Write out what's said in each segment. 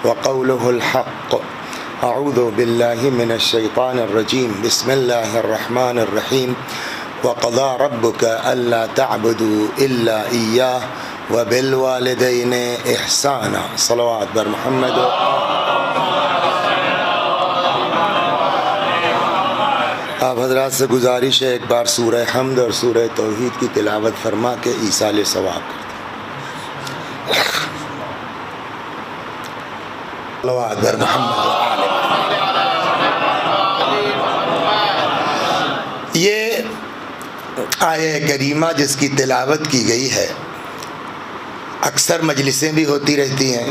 وقوله الحق اعوذ باللہ من الشیطان الرجیم بسم اللہ الرحمن الرحیم وقضى ربك الا تعبدوا الا ایاہ وبالوالدین احسانا صلوات بر محمد آپ حضرات سے گزارش ہے ایک بار سورہ حمد اور سورہ توحید کی تلاوت فرما کے ایصال ثواب کرتے صلوات بر محمد یہ آیہ کریمہ جس کی تلاوت کی گئی ہے اکثر مجلسیں بھی ہوتی رہتی ہیں،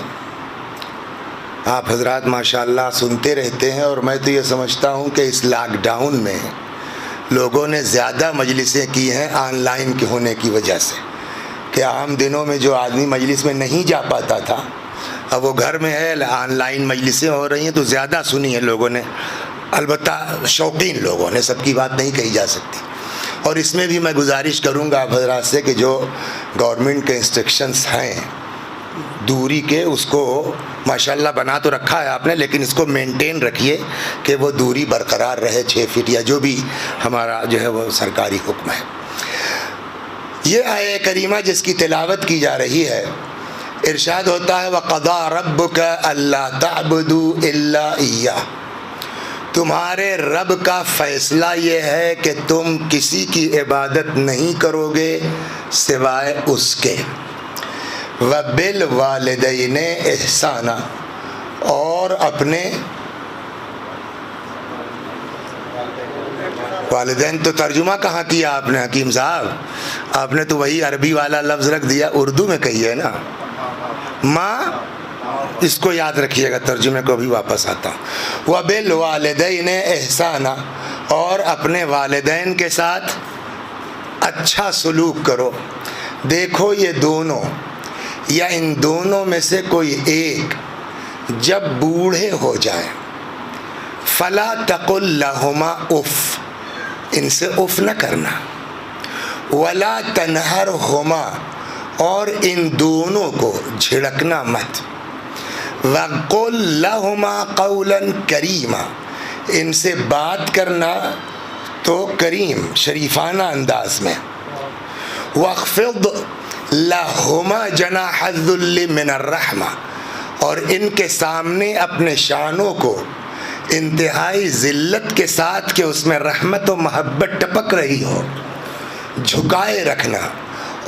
آپ حضرات ماشاءاللہ سنتے رہتے ہیں، اور میں تو یہ سمجھتا ہوں کہ اس لاک ڈاؤن میں لوگوں نے زیادہ مجلسیں کی ہیں آن لائن کے ہونے کی وجہ سے، کہ عام دنوں میں جو آدمی مجلس میں نہیں جا پاتا تھا اب وہ گھر میں ہے، آن لائن مجلسیں ہو رہی ہیں تو زیادہ سنی ہیں لوگوں نے، البتہ شوقین لوگوں نے، سب کی بات نہیں کہی جا سکتی۔ اور اس میں بھی میں گزارش کروں گا آپ حضرات سے کہ جو گورنمنٹ کے انسٹرکشنز ہیں دوری کے، اس کو ماشاءاللہ بنا تو رکھا ہے آپ نے، لیکن اس کو مینٹین رکھیے کہ وہ دوری برقرار رہے 6 فٹ یا جو بھی ہمارا جو ہے وہ سرکاری حکم ہے۔ یہ آیہ کریمہ جس کی تلاوت کی جا رہی ہے، ارشاد ہوتا ہے وَقَضَىٰ رَبُّكَ أَلَّا تَعْبُدُوا إِلَّا إِيَّاهُ، تمہارے رب کا فیصلہ یہ ہے کہ تم کسی کی عبادت نہیں کرو گے سوائے اس کے، وَبِالْوَالِدَيْنِ إِحْسَانًا، اور اپنے والدین تو ترجمہ کہاں کیا آپ نے حکیم صاحب؟ آپ نے تو وہی عربی والا لفظ رکھ دیا، اردو میں کہیے نا، ماں، اس کو یاد رکھیے گا، ترجمے کو بھی واپس آتا ہوں۔ وَبِالْوَالِدَيْنِ إِحْسَانًا، اور اپنے والدین کے ساتھ اچھا سلوک کرو۔ دیکھو یہ دونوں یا ان دونوں میں سے کوئی ایک جب بوڑھے ہو جائیں، فَلَا تَقُلْ لَهُمَا اُف، ان سے اف نہ کرنا، وَلَا تَنْهَرْهُمَا، اور ان دونوں کو جھڑکنا مت، وَقُلْ لَهُمَا قَوْلًا كَرِيمًا، ان سے بات کرنا تو کریم شریفانہ انداز میں، وَاخْفِضْ لَهُمَا جَنَاحَ الذُّلِّ مِنَ الرَّحْمَةِ، اور ان کے سامنے اپنے شانوں کو انتہائی ذلت کے ساتھ کہ اس میں رحمت و محبت ٹپک رہی ہو جھکائے رکھنا،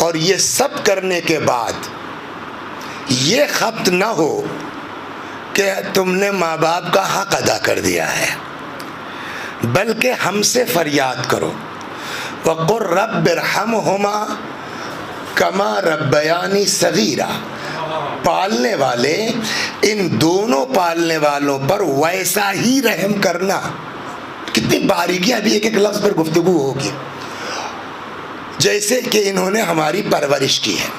اور یہ سب کرنے کے بعد یہ خبت نہ ہو کہ تم نے ماں باپ کا حق ادا کر دیا ہے، بلکہ ہم سے فریاد کرو، وَقُلْ رَبِّ ارْحَمْهُمَا كَمَا رَبَّيَانِي صَغِيرًا، پالنے والے ان دونوں پالنے والوں پر ویسا ہی رحم کرنا۔ کتنی باریکیاں ابھی ایک ایک لفظ پر گفتگو ہوگی، جیسے کہ انہوں نے ہماری پرورش کی ہے۔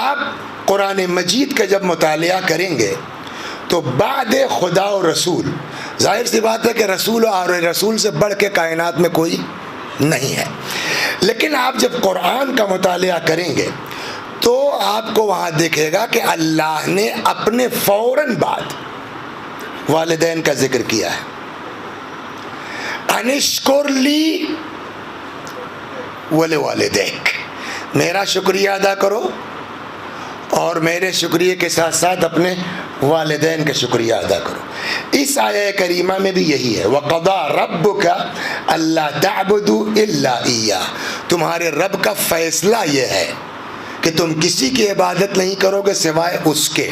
آپ قرآن مجید کا جب مطالعہ کریں گے تو بعد خدا و رسول، ظاہر سی بات ہے کہ رسول اور رسول سے بڑھ کے کائنات میں کوئی نہیں ہے، لیکن آپ جب قرآن کا مطالعہ کریں گے تو آپ کو وہاں دیکھے گا کہ اللہ نے اپنے فوراً بعد والدین کا ذکر کیا ہے، انشکر لی ولوالدیک، میرا شکریہ ادا کرو اور میرے شکریہ کے ساتھ ساتھ اپنے والدین کا شکریہ ادا کرو۔ اس آیہ کریمہ میں بھی یہی ہے، وَقَضَىٰ رَبُّكَ أَلَّا تَعْبُدُوا إِلَّا إِيَّاهُ، تمہارے رب کا فیصلہ یہ ہے کہ تم کسی کی عبادت نہیں کرو گے سوائے اس کے،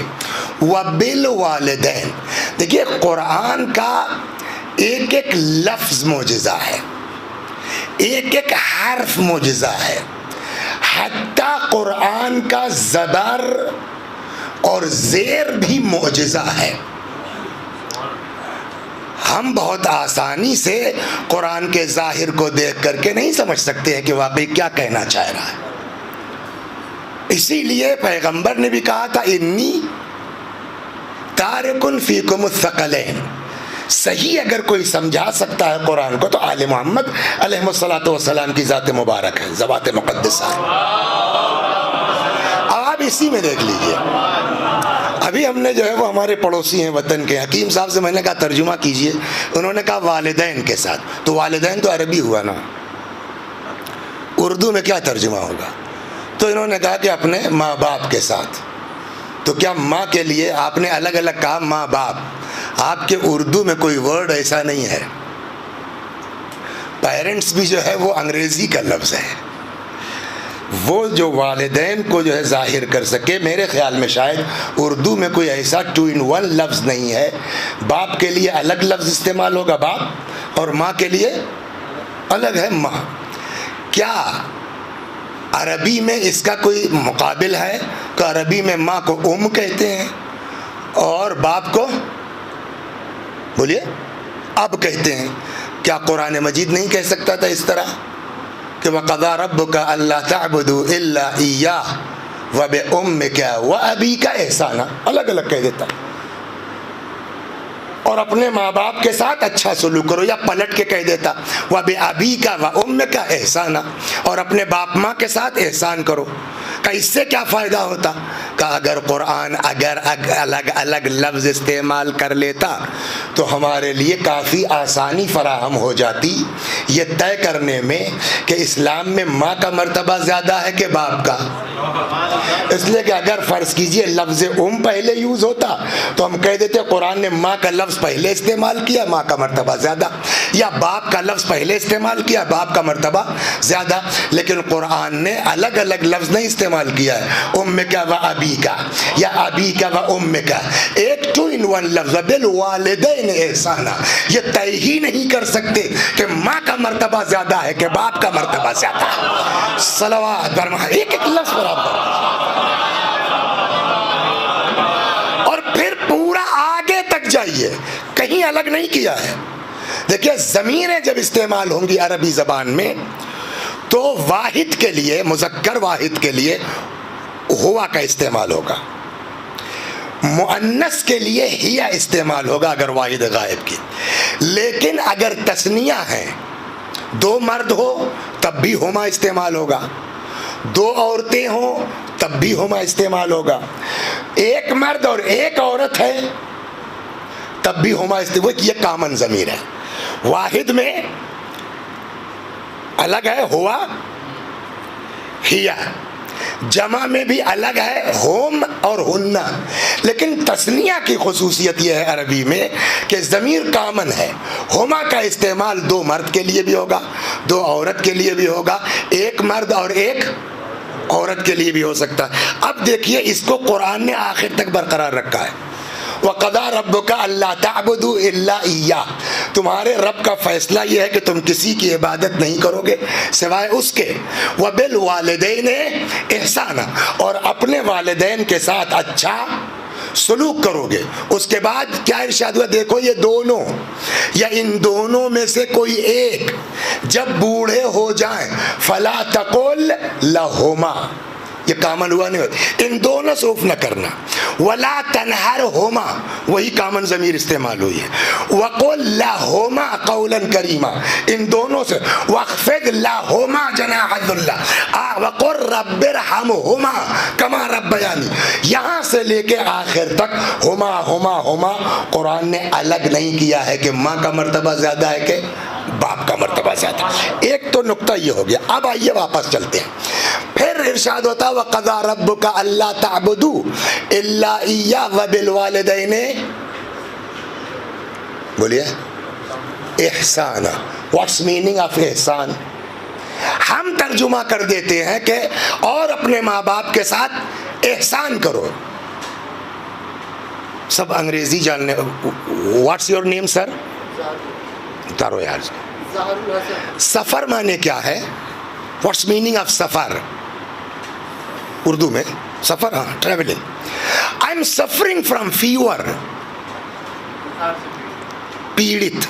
وَبِالْوَالِدَيْنِ، دیکھیے قرآن کا ایک ایک لفظ معجزہ ہے، ایک ایک حرف معجزہ ہے، حتیٰ قرآن کا زبر اور زیر بھی معجزہ ہے۔ ہم بہت آسانی سے قرآن کے ظاہر کو دیکھ کر کے نہیں سمجھ سکتے ہیں کہ واقعی کیا کہنا چاہ رہا ہے، اسی لیے پیغمبر نے بھی کہا تھا انی تارکن فیکم الثقلین، صحیح اگر کوئی سمجھا سکتا ہے قرآن کو تو آل محمد علیہ الصلوۃ والسلام کی ذات مبارک ہے، ذوات مقدسہ ہے۔ اب آپ اسی میں دیکھ لیجئے، ابھی ہم نے جو ہے وہ ہمارے پڑوسی ہیں وطن کے حکیم صاحب سے میں نے کہا ترجمہ کیجئے، انہوں نے کہا والدین کے ساتھ، تو والدین تو عربی ہوا نا، اردو میں کیا ترجمہ ہوگا؟ تو انہوں نے کہا کہ اپنے ماں باپ کے ساتھ. تو کیا ماں کے لیے آپ نے الگ الگ کہا ماں باپ؟ آپ کے اردو میں کوئی ورڈ ایسا نہیں ہے. پیرنٹس بھی جو ہے وہ انگریزی کا لفظ ہے. وہ جو والدین کو جو ہے ظاہر کر سکے، میرے خیال میں شاید اردو میں کوئی ایسا 2 in 1 لفظ نہیں ہے. باپ کے لیے الگ لفظ استعمال ہوگا باپ، اور ماں کے لیے الگ ہے ماں. کیا عربی میں اس کا کوئی مقابل ہے کہ عربی میں ماں کو کہتے ہیں اور باپ کو بولیے اب کہتے ہیں؟ کیا قرآن مجید نہیں کہہ سکتا تھا اس طرح کہ وَقَضَىٰ رَبُّكَ أَلَّا تَعْبُدُوا إِلَّا إِيَّاهُ وَبِأُمِّكَ وَأَبِيكَ إِحْسَانًا؟ الگ الگ کہہ دیتا. اور اپنے ماں باپ کے ساتھ اچھا سلوک کرو، یا پلٹ کے کہہ دیتا وَبِأَبِيكَ وَأُمِّكَ إِحْسَانًا، اور اپنے باپ ماں کے ساتھ احسان کرو. کہ اس سے کیا فائدہ ہوتا؟ کہ اگر قرآن الگ الگ لفظ استعمال کر لیتا تو ہمارے لیے کافی آسانی فراہم ہو جاتی یہ طے کرنے میں کہ اسلام میں ماں کا مرتبہ زیادہ ہے کہ باپ کا. اس لیے کہ اگر فرض کیجئے لفظ پہلے یوز ہوتا تو ہم کہہ دیتے قرآن نے ماں کا لفظ پہلے استعمال کیا، ماں کا مرتبہ زیادہ، یا باپ کا لفظ پہلے استعمال کیا، باپ کا مرتبہ زیادہ. لیکن قرآن نے الگ الگ لفظ نہیں استعمال کیا ہے، امک و ابیک یا ابیک و امک، ایک 2 in 1 لفظ. بالوالدین احسانا، یہ طے ہی نہیں کر سکتے کہ ماں کا مرتبہ زیادہ ہے کہ باپ کا مرتبہ زیادہ ہے. صلوات برما، ایک ایک لفظ برابر. اور پھر پورا آگے تک جائیے، کہیں الگ نہیں کیا ہے. دیکھیے ضمیریں جب استعمال ہوں گی عربی زبان میں تو واحد کے لیے، مذکر واحد کے لیے ہوا کا استعمال ہوگا، مؤنث کے لیے ہیا استعمال ہوگا اگر واحد غائب کی. لیکن اگر تثنیہ ہیں، 2 مرد ہو تب بھی ہما استعمال ہوگا، 2 عورتیں ہوں تب بھی ہما استعمال ہوگا، 1 مرد اور 1 عورت ہے تب بھی ہما استعمال. یہ کامن ضمیر ہے. واحد میں الگ ہے ہوا ہیا، جمع میں بھی الگ ہے ہوم اور ہننا. لیکن تثنیہ کی خصوصیت یہ ہے عربی میں کہ ضمیر کامن ہے. ہما کا استعمال 2 مرد کے لیے بھی ہوگا، 2 عورت کے لیے بھی ہوگا، 1 مرد اور 1 عورت کے لیے بھی ہو سکتا ہے. اب دیکھیے اس کو قرآن نے آخر تک برقرار رکھا ہے. وَقَضَىٰ رَبُّكَ أَلَّا تَعْبُدُوا إِلَّا إِيَّاهُ، تمہارے رب کا فیصلہ یہ ہے کہ تم کسی کی عبادت نہیں کرو گے سوائے اس کے. وَبِالْوَالِدَيْنِ إِحْسَانًا، اور اپنے والدین کے ساتھ اچھا سلوک کرو گے. اس کے بعد کیا ارشاد ہوا؟ دیکھو یہ دونوں یا ان دونوں میں سے کوئی ایک جب بوڑھے ہو جائیں فَلَا تَقُلْ لَهُمَا، یہ کامن ہوا نہیں ہوتا، ان دونوں سے اف نہ کرنا. وَلَا تَنْهَرْهُمَا، وہی کامن ضمیر استعمال ہوئی ہے. وَقُلْ لَهُمَا قَوْلًا كَرِيمًا، ان دونوں سے. وَاخْفِضْ لَهُمَا جَنَاحَ الذُّلِّ وَقُلْ رَبِّ ارْحَمْهُمَا كَمَا رَبَّيَانِي. یہاں سے لے کے آخر تک ہما قرآن نے الگ نہیں کیا ہے کہ ماں کا مرتبہ زیادہ ہے کہ باپ کا مرتبہ زیادہ. ایک تو نقطہ یہ ہو گیا. اب آئیے واپس چلتے ہیں. پھر ارشاد ہوتا وَقَضَىٰ رَبُّكَ أَلَّا تَعْبُدُوا إِلَّا إِيَّاهُ وَبِالْوَالِدَيْنِ بولیے احسانا. واٹس میننگ آف احسان؟ ہم ترجمہ کر دیتے ہیں کہ اور اپنے ماں باپ کے ساتھ احسان کرو. سب انگریزی جاننے. واٹس یور نیم سر؟ اتارو یار. سفر معنی کیا ہے؟ واٹس میننگ آف سفر اردو میں؟ سفر، ہاں travelling. I am suffering from fever, پیڑت.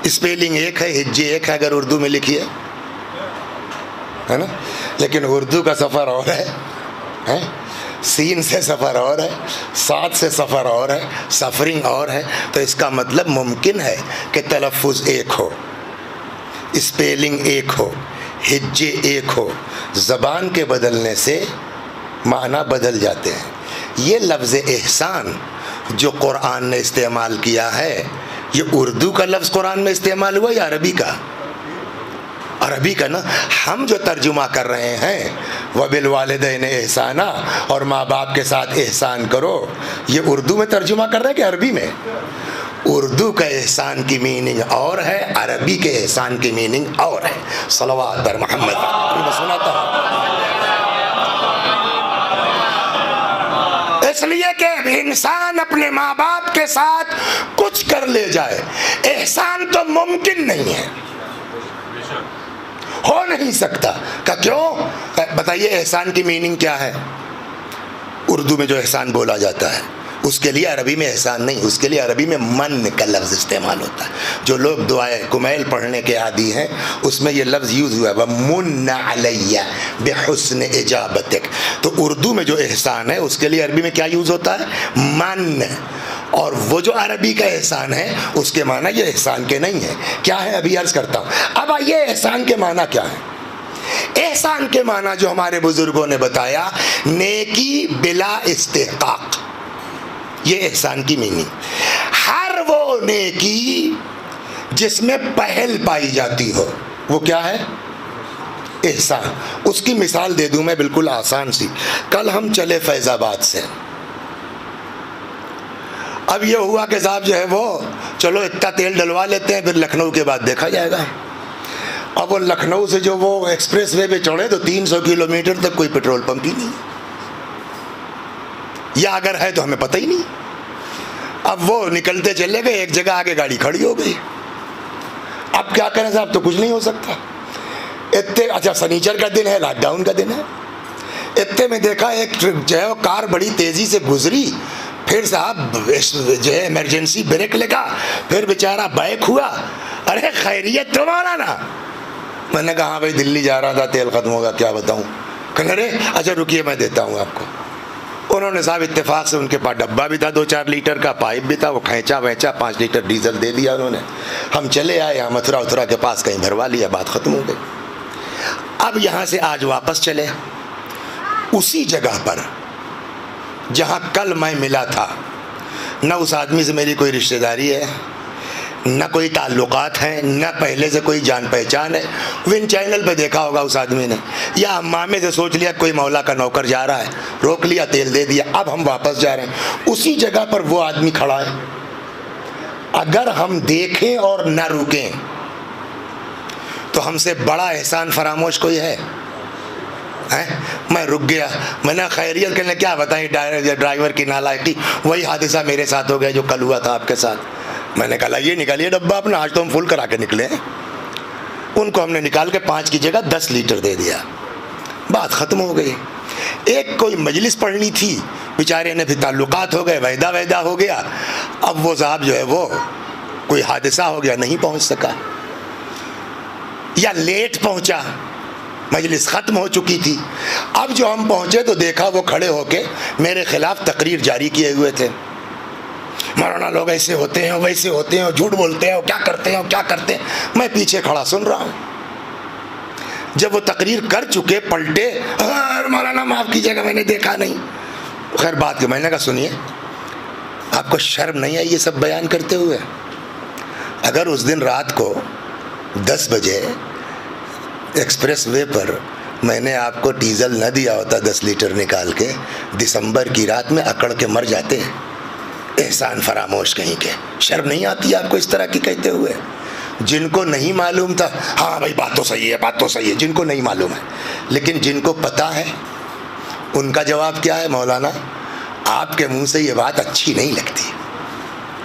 اسپیلنگ ایک ہے، ہجے ایک ہے اگر اردو میں لکھیے، ہے نا. لیکن اردو کا سفر اور ہے، سین سے سفر اور ہے، سات سے سفر اور ہے، سفرنگ اور ہے. تو اس کا مطلب ممکن ہے کہ تلفظ ایک ہو، اسپیلنگ ایک ہو، ہجے ایک ہو. زبان کے بدلنے سے معنی بدل جاتے ہیں. یہ لفظ احسان جو قرآن نے استعمال کیا ہے، یہ اردو کا لفظ قرآن میں استعمال ہوا یا عربی کا؟ عربی کا نا. ہم جو ترجمہ کر رہے ہیں وَبِالْوَالِدَيْنِ احسانا، اور ماں باپ کے ساتھ احسان کرو، یہ اردو میں ترجمہ کر رہے ہیں کہ عربی میں؟ اردو کا احسان کی میننگ اور ہے، عربی کے احسان کی میننگ اور ہے. صلوات بر محمد. میں سناتا ہوں اس لیے کہ انسان اپنے ماں باپ کے ساتھ کچھ کر لے جائے، احسان تو ممکن نہیں ہے، ہو نہیں سکتا. کہ کیوں؟ بتائیے احسان کی میننگ کیا ہے؟ اردو میں جو احسان بولا جاتا ہے اس کے لیے عربی میں احسان نہیں، اس کے لیے عربی میں من کا لفظ استعمال ہوتا ہے. جو لوگ دعائے کمیل پڑھنے کے عادی ہیں اس میں یہ لفظ یوز ہوا ہے، وَمُنَّ عَلَيَّ بِحُسْنِ إِجَابَتِكَ. تو اردو میں جو احسان ہے اس کے لیے عربی میں کیا یوز ہوتا ہے؟ من. اور وہ جو عربی کا احسان ہے اس کے معنی یہ احسان کے نہیں ہے. کیا ہے ابھی عرض کرتا ہوں. اب آئیے احسان کے معنی کیا ہے؟ احسان کے معنی جو ہمارے بزرگوں نے بتایا، نیکی بلا استحقاق، یہ احسان کی میننگ. ہر وہ نیکی جس میں پہل پائی جاتی ہو وہ کیا ہے؟ احسان. اس کی مثال دے دوں میں بالکل آسان سی. کل ہم چلے فیض آباد سے، اب یہ ہوا کہ صاحب جو ہے وہ چلو اتنا تیل ڈلوا لیتے ہیں، پھر لکھنؤ کے بعد دیکھا جائے گا. اب وہ لکھنؤ سے جو وہ ایکسپریس وے پہ چڑھے تو 300 کلومیٹر تک کوئی پیٹرول پمپ ہی نہیں، یا اگر ہے تو ہمیں پتہ ہی نہیں. اب وہ نکلتے چلے گئے، ایک جگہ آگے گاڑی کھڑی ہو گئی. اب کیا کریں صاحب؟ تو کچھ نہیں ہو سکتا. اتنے اچھا سنیچر کا دن ہے، لاک ڈاؤن کا دن ہے. اتنے میں دیکھا ایک جو ہے وہ کار بڑی تیزی سے گزری، پھر صاحب جو ہے ایمرجنسی بریک لگا، پھر بیچارہ بیک ہوا. ارے خیریت تمہارا نا؟ میں نے کہا ہاں بھائی دلی جا رہا تھا، تیل ختم ہوگا، کیا بتاؤں. کہ ارے اچھا رکیے میں دیتا ہوں آپ کو. انہوں نے صاحب اتفاق سے ان کے پاس ڈبہ بھی تھا 2-4 لیٹر کا، پائپ بھی تھا، وہ کھینچا 5 لیٹر ڈیزل دے دیا انہوں نے. ہم چلے آئے یہاں متھرا کے پاس، کہیں بھروا لیا، بات ختم ہو گئی. اب یہاں سے آج واپس چلے اسی جگہ پر جہاں کل میں ملا تھا. نہ اس آدمی سے میری کوئی رشتہ داری ہے، نہ کوئی تعلقات ہیں، نہ پہلے سے کوئی جان پہچان ہے. ون چینل پہ دیکھا ہوگا اس آدمی نے، یا امامے سے سوچ لیا کوئی مولا کا نوکر جا رہا ہے، روک لیا، تیل دے دیا. اب ہم واپس جا رہے ہیں، اسی جگہ پر وہ آدمی کھڑا ہے. اگر ہم دیکھیں اور نہ رکیں تو ہم سے بڑا احسان فراموش کوئی ہے؟ میں رک گیا، میں نے خیریت کرنے کیا بتائیں، ڈرائیور کی نالائقی. وہی حادثہ میرے ساتھ ہو گیا جو کل ہوا تھا آپ کے ساتھ. میں نے کہا یہ نکالیے ڈبہ اپنا، آج تو ہم فل کرا کے نکلے ہیں. ان کو ہم نے نکال کے 5 کی جگہ 10 لیٹر دے دیا، بات ختم ہو گئی. ایک کوئی مجلس پڑھنی تھی، بیچارے نے پھر تعلقات ہو گئے، وحدہ ہو گیا. اب وہ صاحب جو ہے وہ کوئی حادثہ ہو گیا، نہیں پہنچ سکا یا لیٹ پہنچا، مجلس ختم ہو چکی تھی. اب جو ہم پہنچے تو دیکھا وہ کھڑے ہو کے میرے خلاف تقریر جاری کیے ہوئے تھے. مولانا لوگ ایسے ہوتے ہیں، ویسے ہوتے ہیں، جھوٹ بولتے ہیں، کیا کرتے ہیں. میں پیچھے کھڑا سن رہا ہوں. جب وہ تقریر کر چکے پلٹے، مولانا معاف کیجیے گا میں نے دیکھا نہیں. خیر بات کی میں نے کہا سنیے، آپ کو شرم نہیں آئی یہ سب بیان کرتے ہوئے؟ اگر اس دن رات کو 10 بجے ایکسپریس وے پر میں نے آپ کو ڈیزل نہ دیا ہوتا 10 لیٹر نکال کے، دسمبر کی رات میں اکڑ کے مر جاتے. احسان فراموش کہیں کے. شرم نہیں آتی آپ کو اس طرح کی کہتے ہوئے؟ جن کو نہیں معلوم تھا، ہاں بھائی بات تو صحیح ہے، جن کو نہیں معلوم ہے. لیکن جن کو پتا ہے ان کا جواب کیا ہے؟ مولانا آپ کے منہ سے یہ بات اچھی نہیں لگتی.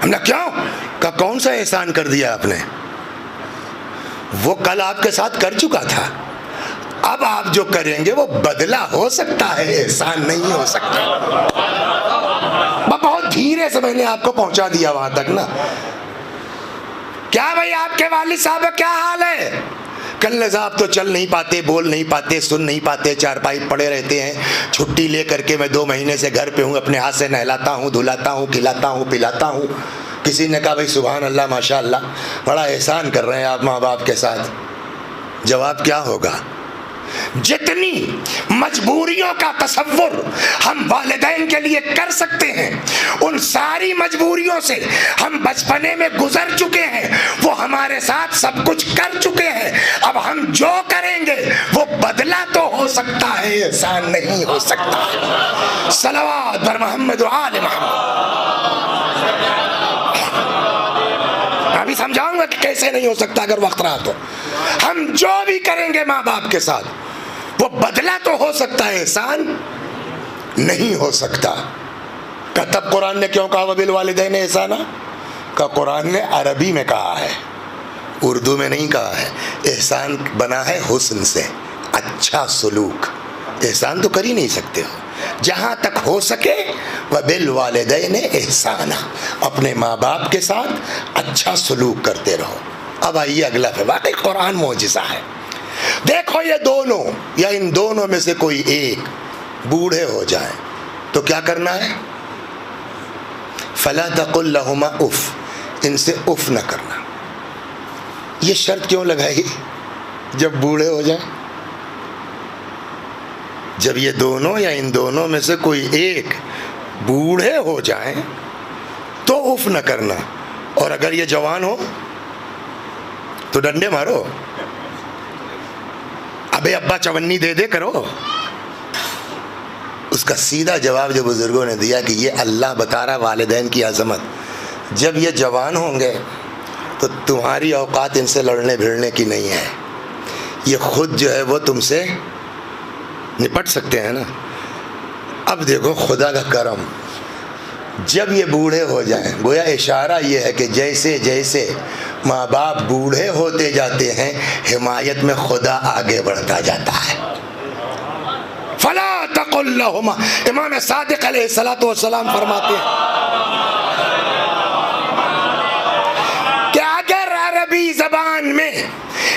ہم نے کیوں کہ کون سا احسان کر دیا آپ نے؟ وہ کل آپ کے ساتھ کر چکا تھا، اب آپ جو کریں گے وہ بدلہ ہو سکتا ہے، احسان نہیں ہو سکتا. بہت دھیرے سے میں نے آپ کو پہنچا دیا وہاں تک نا. کیا بھائی آپ کے والد صاحب کا کیا حال ہے؟ کل صاحب تو چل نہیں پاتے، بول نہیں پاتے، سن نہیں پاتے، چارپائی پڑے رہتے ہیں. چھٹی لے کر کے میں 2 مہینے سے گھر پہ ہوں، اپنے ہاتھ سے نہلاتا ہوں، دھلاتا ہوں، کھلاتا ہوں، پلاتا ہوں. کسی نے کہا بھائی سبحان اللہ ماشاء اللہ بڑا احسان کر رہے ہیں آپ ماں باپ کے ساتھ. جواب کیا ہوگا؟ جتنی مجبوریوں کا تصور ہم والدین کے لیے کر سکتے ہیں، ان ساری مجبوریوں سے ہم بچپنے میں گزر چکے ہیں، وہ ہمارے ساتھ سب کچھ کر چکے ہیں۔ اب ہم جو کریں گے وہ بدلہ تو ہو سکتا ہے، احسان نہیں ہو سکتا۔ صلوات بر محمد و آل محمد۔ ابھی سمجھاؤں گا کہ کیسے نہیں ہو سکتا اگر وقت رہا تو۔ ہم جو بھی کریں گے ماں باپ کے ساتھ وہ بدلہ تو ہو سکتا ہے، احسان نہیں ہو سکتا۔ تب قرآن نے کیوں کہا وبالوالدین احسانا؟ کہ قرآن نے عربی میں کہا ہے، اردو میں نہیں کہا ہے۔ احسان بنا ہے حسن سے، اچھا سلوک۔ احسان تو کر ہی نہیں سکتے ہو، جہاں تک ہو سکے وبالوالدین احسانا، اپنے ماں باپ کے ساتھ اچھا سلوک کرتے رہو۔ اب آئیے اگلا پہ، واقعی قرآن معجزہ ہے۔ دیکھو یہ دونوں یا ان دونوں میں سے کوئی ایک بوڑھے ہو جائیں تو کیا کرنا ہے؟ فلا تقل لہما اف، ان سے اف نہ کرنا۔ یہ شرط کیوں لگائی؟ جب بوڑھے ہو جائیں، جب یہ دونوں یا ان دونوں میں سے کوئی ایک بوڑھے ہو جائیں تو اف نہ کرنا، اور اگر یہ جوان ہو تو ڈنڈے مارو، ابے ابا چونی دے دے کرو۔ اس کا سیدھا جواب جو بزرگوں نے دیا کہ یہ اللہ بتا رہا والدین کی عظمت، جب یہ جوان ہوں گے تو تمہاری اوقات ان سے لڑنے بھیڑنے کی نہیں ہے، یہ خود جو ہے وہ تم سے نپٹ سکتے ہیں نا۔ اب دیکھو خدا کا کرم، جب یہ بوڑھے ہو جائیں، گویا اشارہ یہ ہے کہ جیسے جیسے ماں باپ بوڑھے ہوتے جاتے ہیں حمایت میں خدا آگے بڑھتا جاتا ہے۔ فلا تقل لہما، امام صادق علیہ الصلوۃ والسلام فرماتے ہیں کہ اگر عربی زبان میں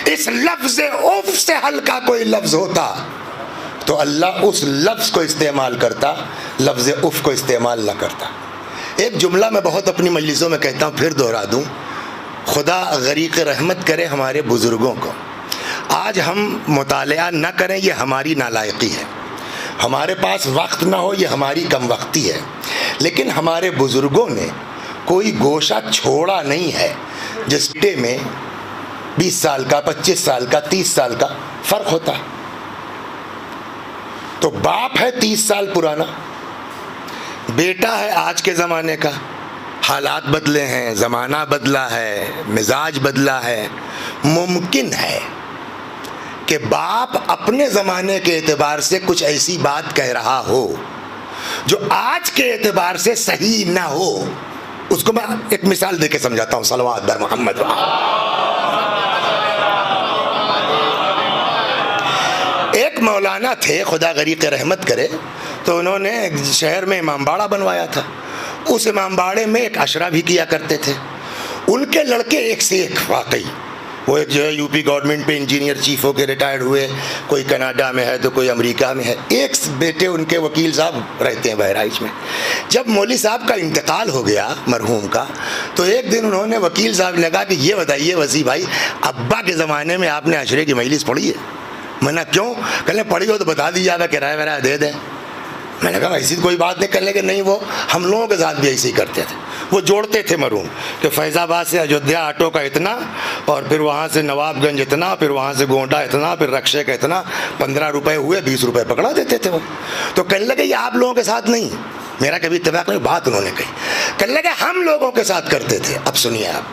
اس لفظ اف سے ہلکا کوئی لفظ ہوتا تو اللہ اس لفظ کو استعمال کرتا، لفظ اف کو استعمال نہ کرتا۔ ایک جملہ میں بہت اپنی مجلسوں میں کہتا ہوں، پھر دہرا دوں، خدا غریق رحمت کرے ہمارے بزرگوں کو۔ آج ہم مطالعہ نہ کریں یہ ہماری نالائقی ہے، ہمارے پاس وقت نہ ہو یہ ہماری کم وقتی ہے، لیکن ہمارے بزرگوں نے کوئی گوشہ چھوڑا نہیں ہے جس میں 20 سال کا، 25 سال کا، 30 سال کا فرق ہوتا ہے۔ تو باپ ہے 30 سال پرانا، بیٹا ہے آج کے زمانے کا، حالات بدلے ہیں، زمانہ بدلا ہے، مزاج بدلا ہے۔ ممکن ہے کہ باپ اپنے زمانے کے اعتبار سے کچھ ایسی بات کہہ رہا ہو جو آج کے اعتبار سے صحیح نہ ہو۔ اس کو میں ایک مثال دے کے سمجھاتا ہوں، صلوات بر محمد۔ ایک مولانا تھے، خدا غریق رحمت کرے، تو انہوں نے شہر میں امام باڑہ بنوایا تھا۔ اس امام باڑے میں ایک عشرہ بھی کیا کرتے تھے۔ ان کے لڑکے ایک سے ایک، واقعی وہ ایک جو ہے یو پی گورنمنٹ پہ انجینئر چیف ہو کے ریٹائرڈ ہوئے، کوئی کینیڈا میں ہے تو کوئی امریکہ میں ہے۔ ایک بیٹے ان کے وکیل صاحب رہتے ہیں بہرائچ میں۔ جب مولوی صاحب کا انتقال ہو گیا مرحوم کا، تو ایک دن انہوں نے وکیل صاحب نے کہا کہ یہ بتائیے وسیع بھائی، ابا کے زمانے میں آپ نے عشرے کی مجلس پڑھی ہے؟ میں نے کیوں؟ کہنے پڑھی ہو تو بتا دیجیے، آپ کرایہ ورایہ دے دیں۔ میں نے کہا ایسی کوئی بات نہیں، کرنے کے نہیں، وہ ہم لوگوں کے ساتھ بھی ایسے ہی کرتے تھے۔ وہ جوڑتے تھے مرحوم کہ فیض آباد سے ایودھیا آٹو کا اتنا، اور پھر وہاں سے نواب گنج اتنا، پھر وہاں سے گونڈا اتنا، پھر رکشے کا اتنا، 15 روپے ہوئے 20 روپے پکڑا دیتے تھے وہ۔ تو کہنے لگے یہ آپ لوگوں کے ساتھ نہیں، میرا کبھی اتفاق نہیں، بات انہوں نے کہی۔ کہنے لگے ہم لوگوں کے ساتھ کرتے تھے۔ اب سنیے آپ،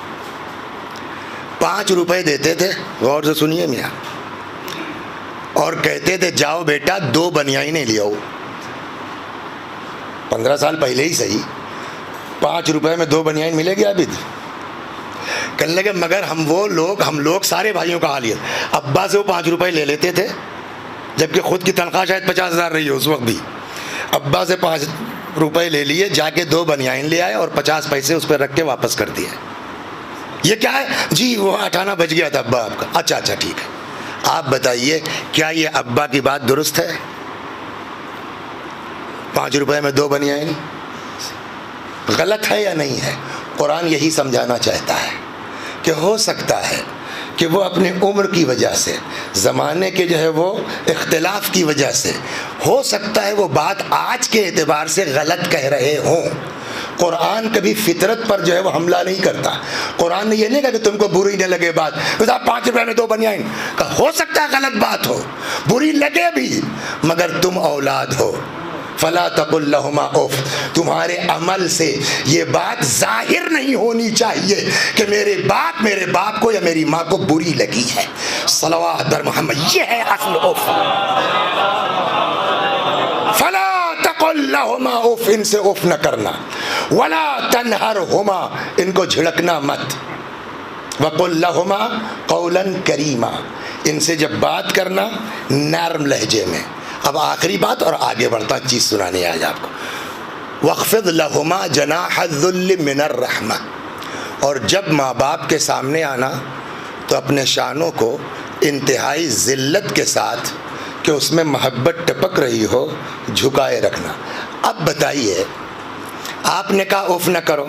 5 روپے دیتے تھے، غور سے سنیے میاں، اور کہتے تھے جاؤ بیٹا 2 بنیانیں لے آؤ۔ 15 سال پہلے ہی صحیح، 5 روپے میں 2 بنیان ملے گی عابد؟ کہنے لگے مگر ہم لوگ سارے بھائیوں کا حال یہ، ابا سے وہ 5 روپے لے لیتے تھے، جبکہ خود کی تنخواہ شاید 50,000 رہی ہو اس وقت بھی۔ ابا سے 5 روپے لے لیے، جا کے 2 بنیان لے آئے اور 50 پیسے اس پہ رکھ کے واپس کر دیے۔ یہ کیا ہے جی؟ وہ 58 بج گیا تھا ابا آپ کا۔ اچھا ٹھیک ہے، آپ بتائیے کیا یہ ابا کی بات درست ہے؟ 5 روپے میں 2 بنیان غلط ہے یا نہیں ہے؟ قرآن یہی سمجھانا چاہتا ہے کہ ہو سکتا ہے کہ وہ اپنے عمر کی وجہ سے، زمانے کے جو ہے وہ اختلاف کی وجہ سے، ہو سکتا ہے وہ بات آج کے اعتبار سے غلط کہہ رہے ہوں۔ قرآن کبھی فطرت پر جو ہے وہ حملہ نہیں کرتا۔ قرآن نے یہ نہیں کہا کہ تم کو بری نہ لگے بات، بس آپ 5 روپے میں 2 بنیان، ہو سکتا ہے غلط بات ہو، بری لگے بھی، مگر تم اولاد ہو، فلا تقل لہما اف، تمہارے عمل سے یہ بات ظاہر نہیں ہونی چاہیے کہ میرے باپ کو یا میری ماں کو بری لگی ہے۔ صلوات بر محمد، یہ ہے اصل اف۔ فلا تقل لہما اف، ان سے اف نہ کرنا، ولا تنہرہما، ان کو جھڑکنا مت، وقل لہما قولا کریما، ان سے جب بات کرنا نرم لہجے میں۔ اب آخری بات اور آگے بڑھتا چیز سنانی ہے آج آپ کو۔ وَاخْفِضْ لَهُمَا جَنَاحَ الذُّلِّ مِنَ الرَّحْمَةِ، اور جب ماں باپ کے سامنے آنا تو اپنے شانوں کو انتہائی ذلت کے ساتھ، کہ اس میں محبت ٹپک رہی ہو، جھکائے رکھنا۔ اب بتائیے، آپ نے کہا اف نہ کرو،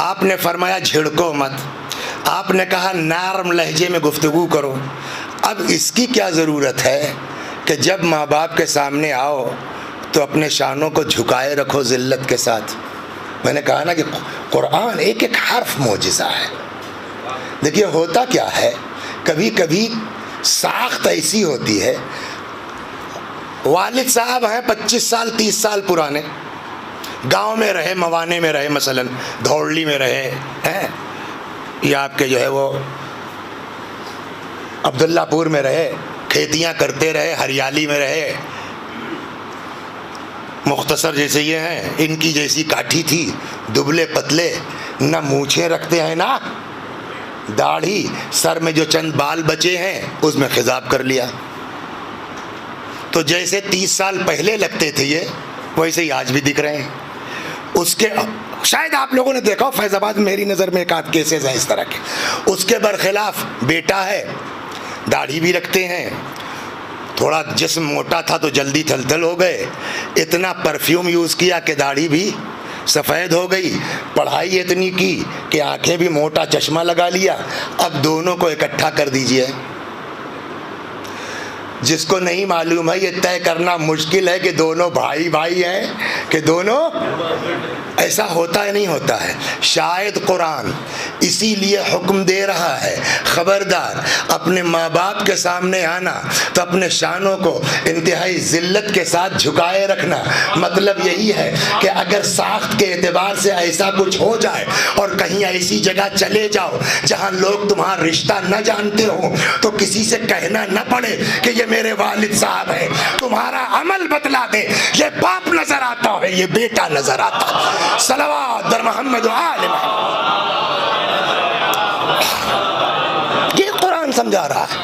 آپ نے فرمایا جھڑکو مت، آپ نے کہا نرم لہجے میں گفتگو کرو، اب اس کی کیا ضرورت ہے کہ جب ماں باپ کے سامنے آؤ تو اپنے شانوں کو جھکائے رکھو ذلت کے ساتھ؟ میں نے کہا نا کہ قرآن ایک ایک حرف معجزہ ہے۔ دیکھیے ہوتا کیا ہے، کبھی کبھی ساخت ایسی ہوتی ہے، والد صاحب ہیں 25 سال 30 سال پرانے، گاؤں میں رہے، موانے میں رہے، مثلا دھوڑلی میں رہے ہیں، یا آپ کے جو ہے وہ عبداللہ پور میں رہے، کھیتیاں کرتے رہے، ہریالی میں رہے، مختصر جیسے یہ ہیں، ان کی جیسی کاٹھی تھی، دبلے پتلے، نہ مونچھیں رکھتے ہیں نہ داڑھی، سر میں جو چند بال بچے ہیں اس میں خضاب کر لیا، تو جیسے 30 سال پہلے لگتے تھے یہ، ویسے ہی آج بھی دکھ رہے ہیں۔ اس کے شاید آپ لوگوں نے دیکھا ہو فیض آباد میں میری نظر میں ایک آدھ کیسز ہیں اس طرح کے، اس کے برخلاف بیٹا ہے، داڑھی بھی رکھتے ہیں، تھوڑا جسم موٹا تھا تو جلدی تھل تھل ہو گئے، اتنا پرفیوم یوز کیا کہ داڑھی بھی سفید ہو گئی، پڑھائی اتنی کی کہ آنکھیں بھی موٹا چشمہ لگا لیا، اب دونوں کو اکٹھا کر دیجئے۔ جس کو نہیں معلوم ہے، یہ طے کرنا مشکل ہے کہ دونوں بھائی بھائی ہیں کہ دونوں، ایسا ہوتا ہے نہیں ہوتا ہے۔ شاید قرآن اسی لیے حکم دے رہا ہے، خبردار اپنے ماں باپ کے سامنے آنا تو اپنے شانوں کو انتہائی ذلت کے ساتھ جھکائے رکھنا، مطلب یہی ہے کہ اگر ساخت کے اعتبار سے ایسا کچھ ہو جائے اور کہیں ایسی جگہ چلے جاؤ جہاں لوگ تمہارا رشتہ نہ جانتے ہوں تو کسی سے کہنا نہ پڑے کہ یہ میرے والد صاحب ہیں، تمہارا عمل بتلا دے، یہ باپ نظر آتا ہے، یہ بیٹا نظر آتا ہے۔ صلوات در محمد و آل محمد، یہ قرآن سمجھا رہا ہے۔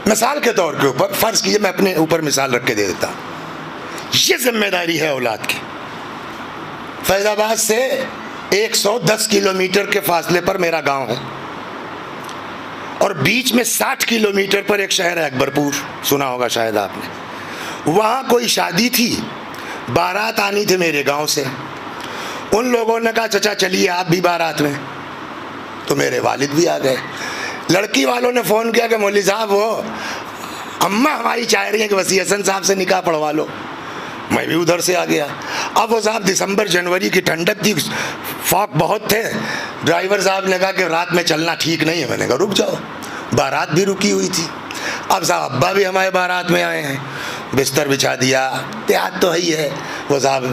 مثال کے طور کے اوپر فرض کیجئے، میں اپنے اوپر مثال رکھ کے دے دیتا ہوں، یہ ذمہ داری ہے اولاد کی۔ فیض آباد سے 110 کلومیٹر کے فاصلے پر میرا گاؤں ہے، اور بیچ میں 60 کلومیٹر پر ایک شہر ہے اکبرپور، سنا ہوگا شاید آپ نے۔ وہاں کوئی شادی تھی، بارات آنی تھی میرے گاؤں سے، ان لوگوں نے کہا چچا چلیے آپ بھی بارات میں، تو میرے والد بھی آ گئے۔ لڑکی والوں نے فون کیا کہ مولوی صاحب وہ اماں ہماری چاہ رہی ہیں کہ وسیع حسن صاحب سے نکاح پڑھوا لو، میں بھی ادھر سے آ گیا۔ اب وہ صاحب دسمبر جنوری کی ٹھنڈک تھی، فوگ بہت تھے، ڈرائیور صاحب نے کہا کہ رات میں چلنا ٹھیک نہیں ہے، میں نے کہا رک جاؤ، بارات بھی رکی ہوئی تھی۔ اب صاحب ابا بھی ہمارے بارات میں آئے ہیں، بستر بچھا دیا، دیہات تو ہی ہے، وہ صاحب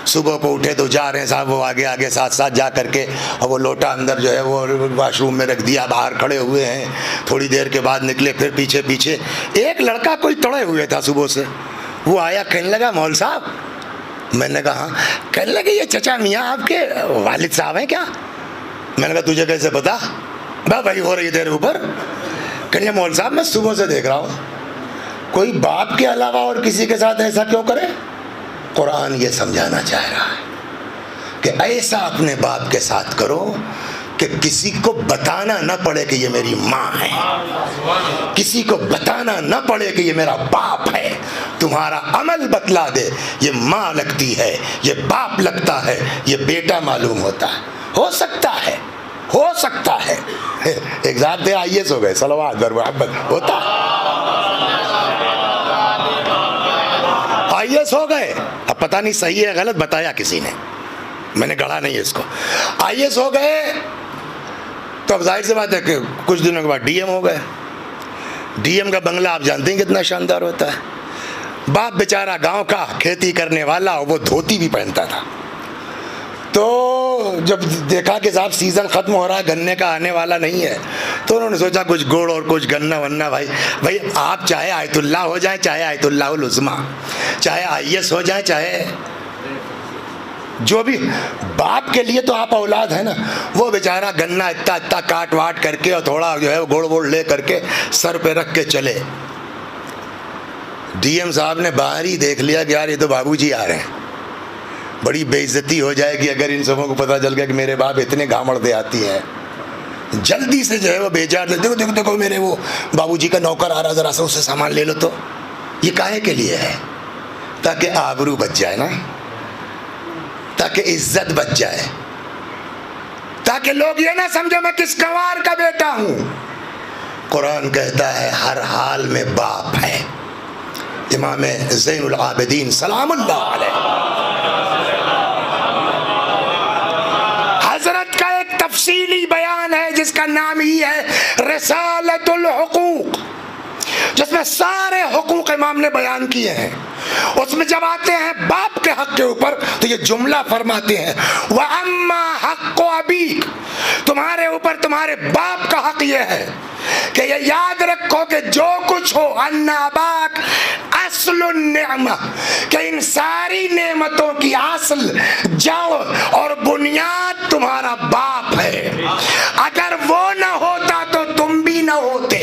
صبح کو اٹھے تو جا رہے ہیں صاحب، وہ آگے آگے ساتھ ساتھ جا کر کے، اور وہ لوٹا اندر جو ہے وہ واش روم میں رکھ دیا، باہر کھڑے ہوئے ہیں، تھوڑی دیر کے بعد نکلے، پھر پیچھے پیچھے ایک لڑکا کوئی تڑے ہوئے تھا صبح سے، وہ آیا، کہنے لگا مول صاحب، میں نے کہا ہاں، کہنے لگے یہ چچا میاں آپ کے والد صاحب ہیں کیا؟ میں نے کہا تجھے کیسے پتا؟ بھائی ہو رہی ہے تیرے اوپر؟ کہنے لگے مول صاحب میں صبح سے دیکھ رہا ہوں، کوئی باپ کے علاوہ اور کسی کے ساتھ ایسا کیوں کرے؟ قرآن یہ سمجھانا چاہ رہا ہے کہ ایسا اپنے باپ کے ساتھ کرو کہ کسی کو بتانا نہ پڑے کہ یہ میری ماں ہے، کسی کو بتانا نہ پڑے کہ یہ میرا باپ ہے، تمہارا عمل بتلا دے، یہ ماں لگتی ہے، یہ باپ لگتا ہے، یہ بیٹا معلوم ہوتا ہے۔ ہو سکتا ہے ہو سکتا ہے. ایک ذات تھے IAS ہو گئے, صلوات بر محمد. ہوتا IAS ہو گئے, اب پتہ نہیں صحیح ہے غلط, بتایا کسی نے, میں نے گڑھا نہیں ہے اس کو. IAS ہو گئے تو اب ظاہر سی بات ہے کہ کچھ دنوں کے بعد DM ہو گئے. DM کا بنگلہ آپ جانتے ہیں کتنا شاندار ہوتا ہے. باپ بیچارہ گاؤں کا کھیتی کرنے والا, وہ دھوتی بھی پہنتا تھا. تو جب دیکھا کہ صاحب سیزن ختم ہو رہا ہے, گنے کا آنے والا نہیں ہے, تو انہوں نے سوچا کچھ گڑ اور کچھ گنا وننا. بھائی آپ چاہے آیت اللہ ہو جائیں, چاہے آیت اللہ العظمیٰ, چاہے IAS ہو جائیں, چاہے جو بھی, باپ کے لیے تو آپ اولاد ہیں نا. وہ بیچارہ گنا اتنا کاٹ واٹ کر کے اور تھوڑا جو ہے گڑ وڑ لے کر کے سر پہ رکھ کے چلے. DM صاحب نے باہر ہی دیکھ لیا کہ یار یہ تو بابو جی آ رہے ہیں, بڑی بے عزتی ہو جائے گی اگر ان سبوں کو پتہ چل گیا کہ میرے باپ اتنے گھامڑ دے آتی ہیں. جلدی سے جو ہے وہ بیچار, دیکھو دیکھو دیکھو میرے وہ بابو جی کا نوکر آ رہا, ذرا سا اس سے سامان لے لو. تو یہ کاہے کے لیے ہے؟ تاکہ آبرو بچ جائے نا, تاکہ عزت بچ جائے, تاکہ لوگ یہ نہ سمجھے میں کس گوار کا بیٹا ہوں. قرآن کہتا ہے ہر حال میں باپ ہے. امام زین العابدین سلام اللہ علیہ حضرت کا ایک تفصیلی بیان ہے جس کا نام ہی ہے رسالۃ الحقوق, جس میں سارے حقوق امام نے بیان کیے ہیں. اس میں جب آتے ہیں باپ کے حق کے اوپر تو یہ جملہ فرماتے ہیں وَأَمَّا حَقُّ أَبِيكَ, تمہارے اوپر تمہارے باپ کا حق یہ ہے کہ یہ یاد رکھو کہ جو کچھ ہو ان اباک اصل النعمہ, کہ ان ساری نعمتوں کی اصل, جڑ اور بنیاد تمہارا باپ ہے. اگر وہ نہ ہوتا تو تم بھی نہ ہوتے.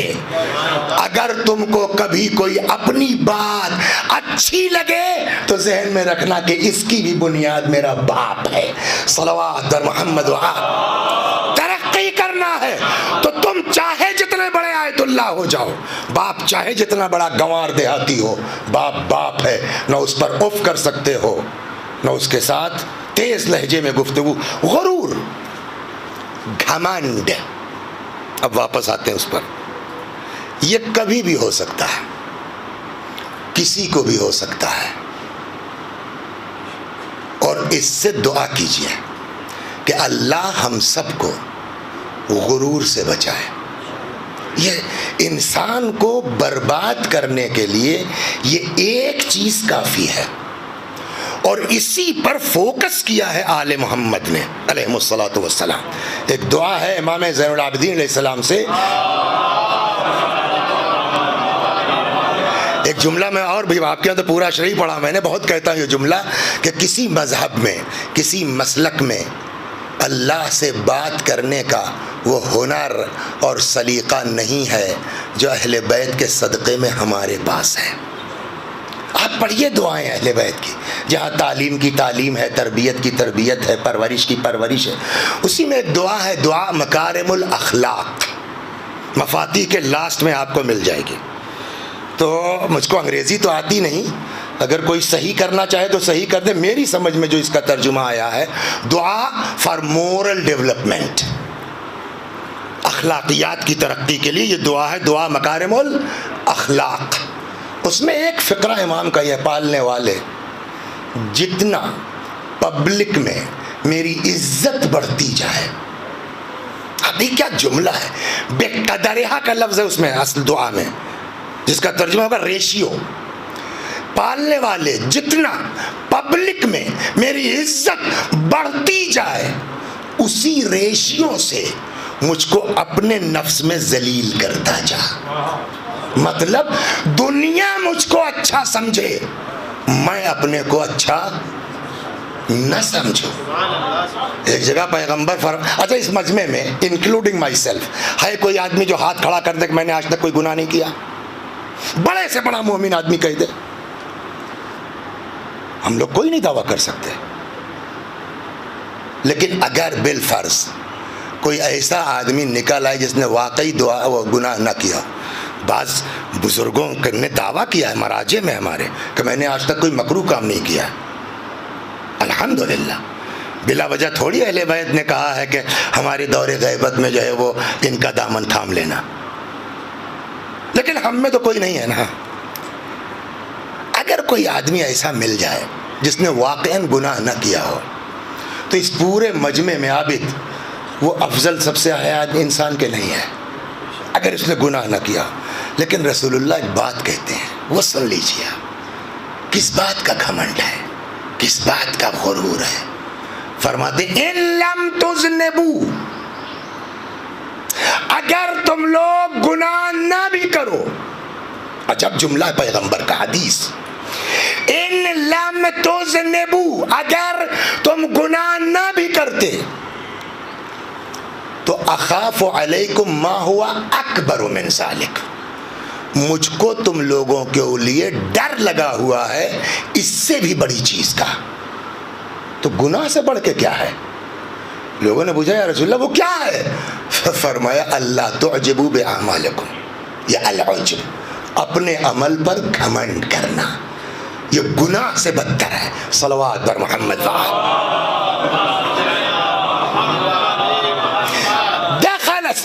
اگر تم کو کبھی کوئی اپنی بات اچھی لگے تو ذہن میں رکھنا کہ اس کی بھی بنیاد میرا باپ ہے. صلوات در محمد. ترقی کرنا ہے تو تم چاہے جتنے بڑے آیت اللہ ہو جاؤ, باپ چاہے جتنا بڑا گنوار دیہاتی ہو, باپ باپ ہے. نہ اس پر اف کر سکتے ہو, نہ اس کے ساتھ تیز لہجے میں گفتگو. غرور, گھمنڈ, اب واپس آتے ہیں اس پر. یہ کبھی بھی ہو سکتا ہے, کسی کو بھی ہو سکتا ہے, اور اس سے دعا کیجئے کہ اللہ ہم سب کو غرور سے بچائے. یہ انسان کو برباد کرنے کے لیے یہ ایک چیز کافی ہے, اور اسی پر فوکس کیا ہے آل محمد نے علیہ الصلوۃ والسلام. ایک دعا ہے امام زین العابدین علیہ السلام سے, ایک جملہ میں, اور بھی آپ کے یہاں تو پورا شریف پڑھا میں نے, بہت کہتا ہوں یہ جملہ کہ کسی مذہب میں, کسی مسلک میں اللہ سے بات کرنے کا وہ ہنر اور سلیقہ نہیں ہے جو اہل بیت کے صدقے میں ہمارے پاس ہے. آپ پڑھیے دعائیں اہل بیت کی, جہاں تعلیم کی تعلیم ہے, تربیت کی تربیت ہے, پرورش کی پرورش ہے. اسی میں ایک دعا ہے, دعا مکارم الاخلاق, مفاتیح کے لاسٹ میں آپ کو مل جائے گی. تو مجھ کو انگریزی تو آتی نہیں, اگر کوئی صحیح کرنا چاہے تو صحیح کر دے. میری سمجھ میں جو اس کا ترجمہ آیا ہے, دعا فار مورل ڈیولپمنٹ, اخلاقیات کی ترقی کے لیے یہ دعا ہے, دعا مکارم الاخلاق. اس میں ایک فقرہ امام کا یہ, پالنے والے جتنا پبلک میں میری عزت بڑھتی جائے. ابھی کیا جملہ ہے, بے قدرہا کا لفظ ہے اس میں اصل دعا میں, جس کا ترجمہ ہوگا ریشیو. پالنے والے جتنا پبلک میں میری عزت بڑھتی جائے, اسی ریشیو سے مجھ کو اپنے نفس میں ذلیل کرتا جا. مطلب دنیا مجھ کو اچھا سمجھے, میں اپنے کو اچھا نہ سمجھو. ایک جگہ پیغمبر اچھا اس مجمع میں انکلوڈنگ مائی سیلف, ہے کوئی آدمی جو ہاتھ کھڑا کر دے کہ میں نے آج تک کوئی گناہ نہیں کیا؟ بڑے سے بڑا مومن آدمی کہہ دے. ہم لوگ کوئی نہیں دعویٰ کر سکتے, لیکن اگر بالفرض کوئی ایسا آدمی نکل آئے جس نے واقعی گناہ نہ کیا, بعض بزرگوں نے دعویٰ کیا ہے مراجع میں ہمارے کہ میں نے آج تک کوئی مکروہ کام نہیں کیا, الحمدللہ. بلا وجہ تھوڑی اہل بیت نے کہا ہے کہ ہمارے دور غیبت میں جو ہے وہ ان کا دامن تھام لینا، لیکن ہم میں تو کوئی نہیں ہے نا۔ اگر کوئی آدمی ایسا مل جائے جس نے واقعاً گناہ نہ کیا ہو تو اس پورے مجمع میں عابد وہ افضل سب سے حیات انسان کے نہیں ہے، اگر اس نے گناہ نہ کیا۔ لیکن رسول اللہ ایک بات کہتے ہیں، وہ سن لیجیے آپ، کس بات کا گھمنڈ ہے، کس بات کا غرور ہے۔ فرماتے ان لم تذنبوا، اگر تم لوگ گناہ نہ بھی کرو، عجب جملہ پیغمبر کا، حدیث، ان لم تذنبوا، اگر تم گناہ نہ بھی کرتے تو اخاف علیکم ما ہوا اکبر من ذالک، مجھ کو تم لوگوں کے لیے ڈر لگا ہوا ہے اس سے بھی بڑی چیز کا۔ تو گناہ سے بڑھ کے کیا ہے؟ لوگوں نے پوچھا یا رسول اللہ وہ کیا ہے؟ فرمایا اللہ تعجبوا باعمالکم، یہ العجب، اپنے عمل پر گھمنڈ کرنا، یہ گناہ سے بدتر ہے۔ صلوات بر محمد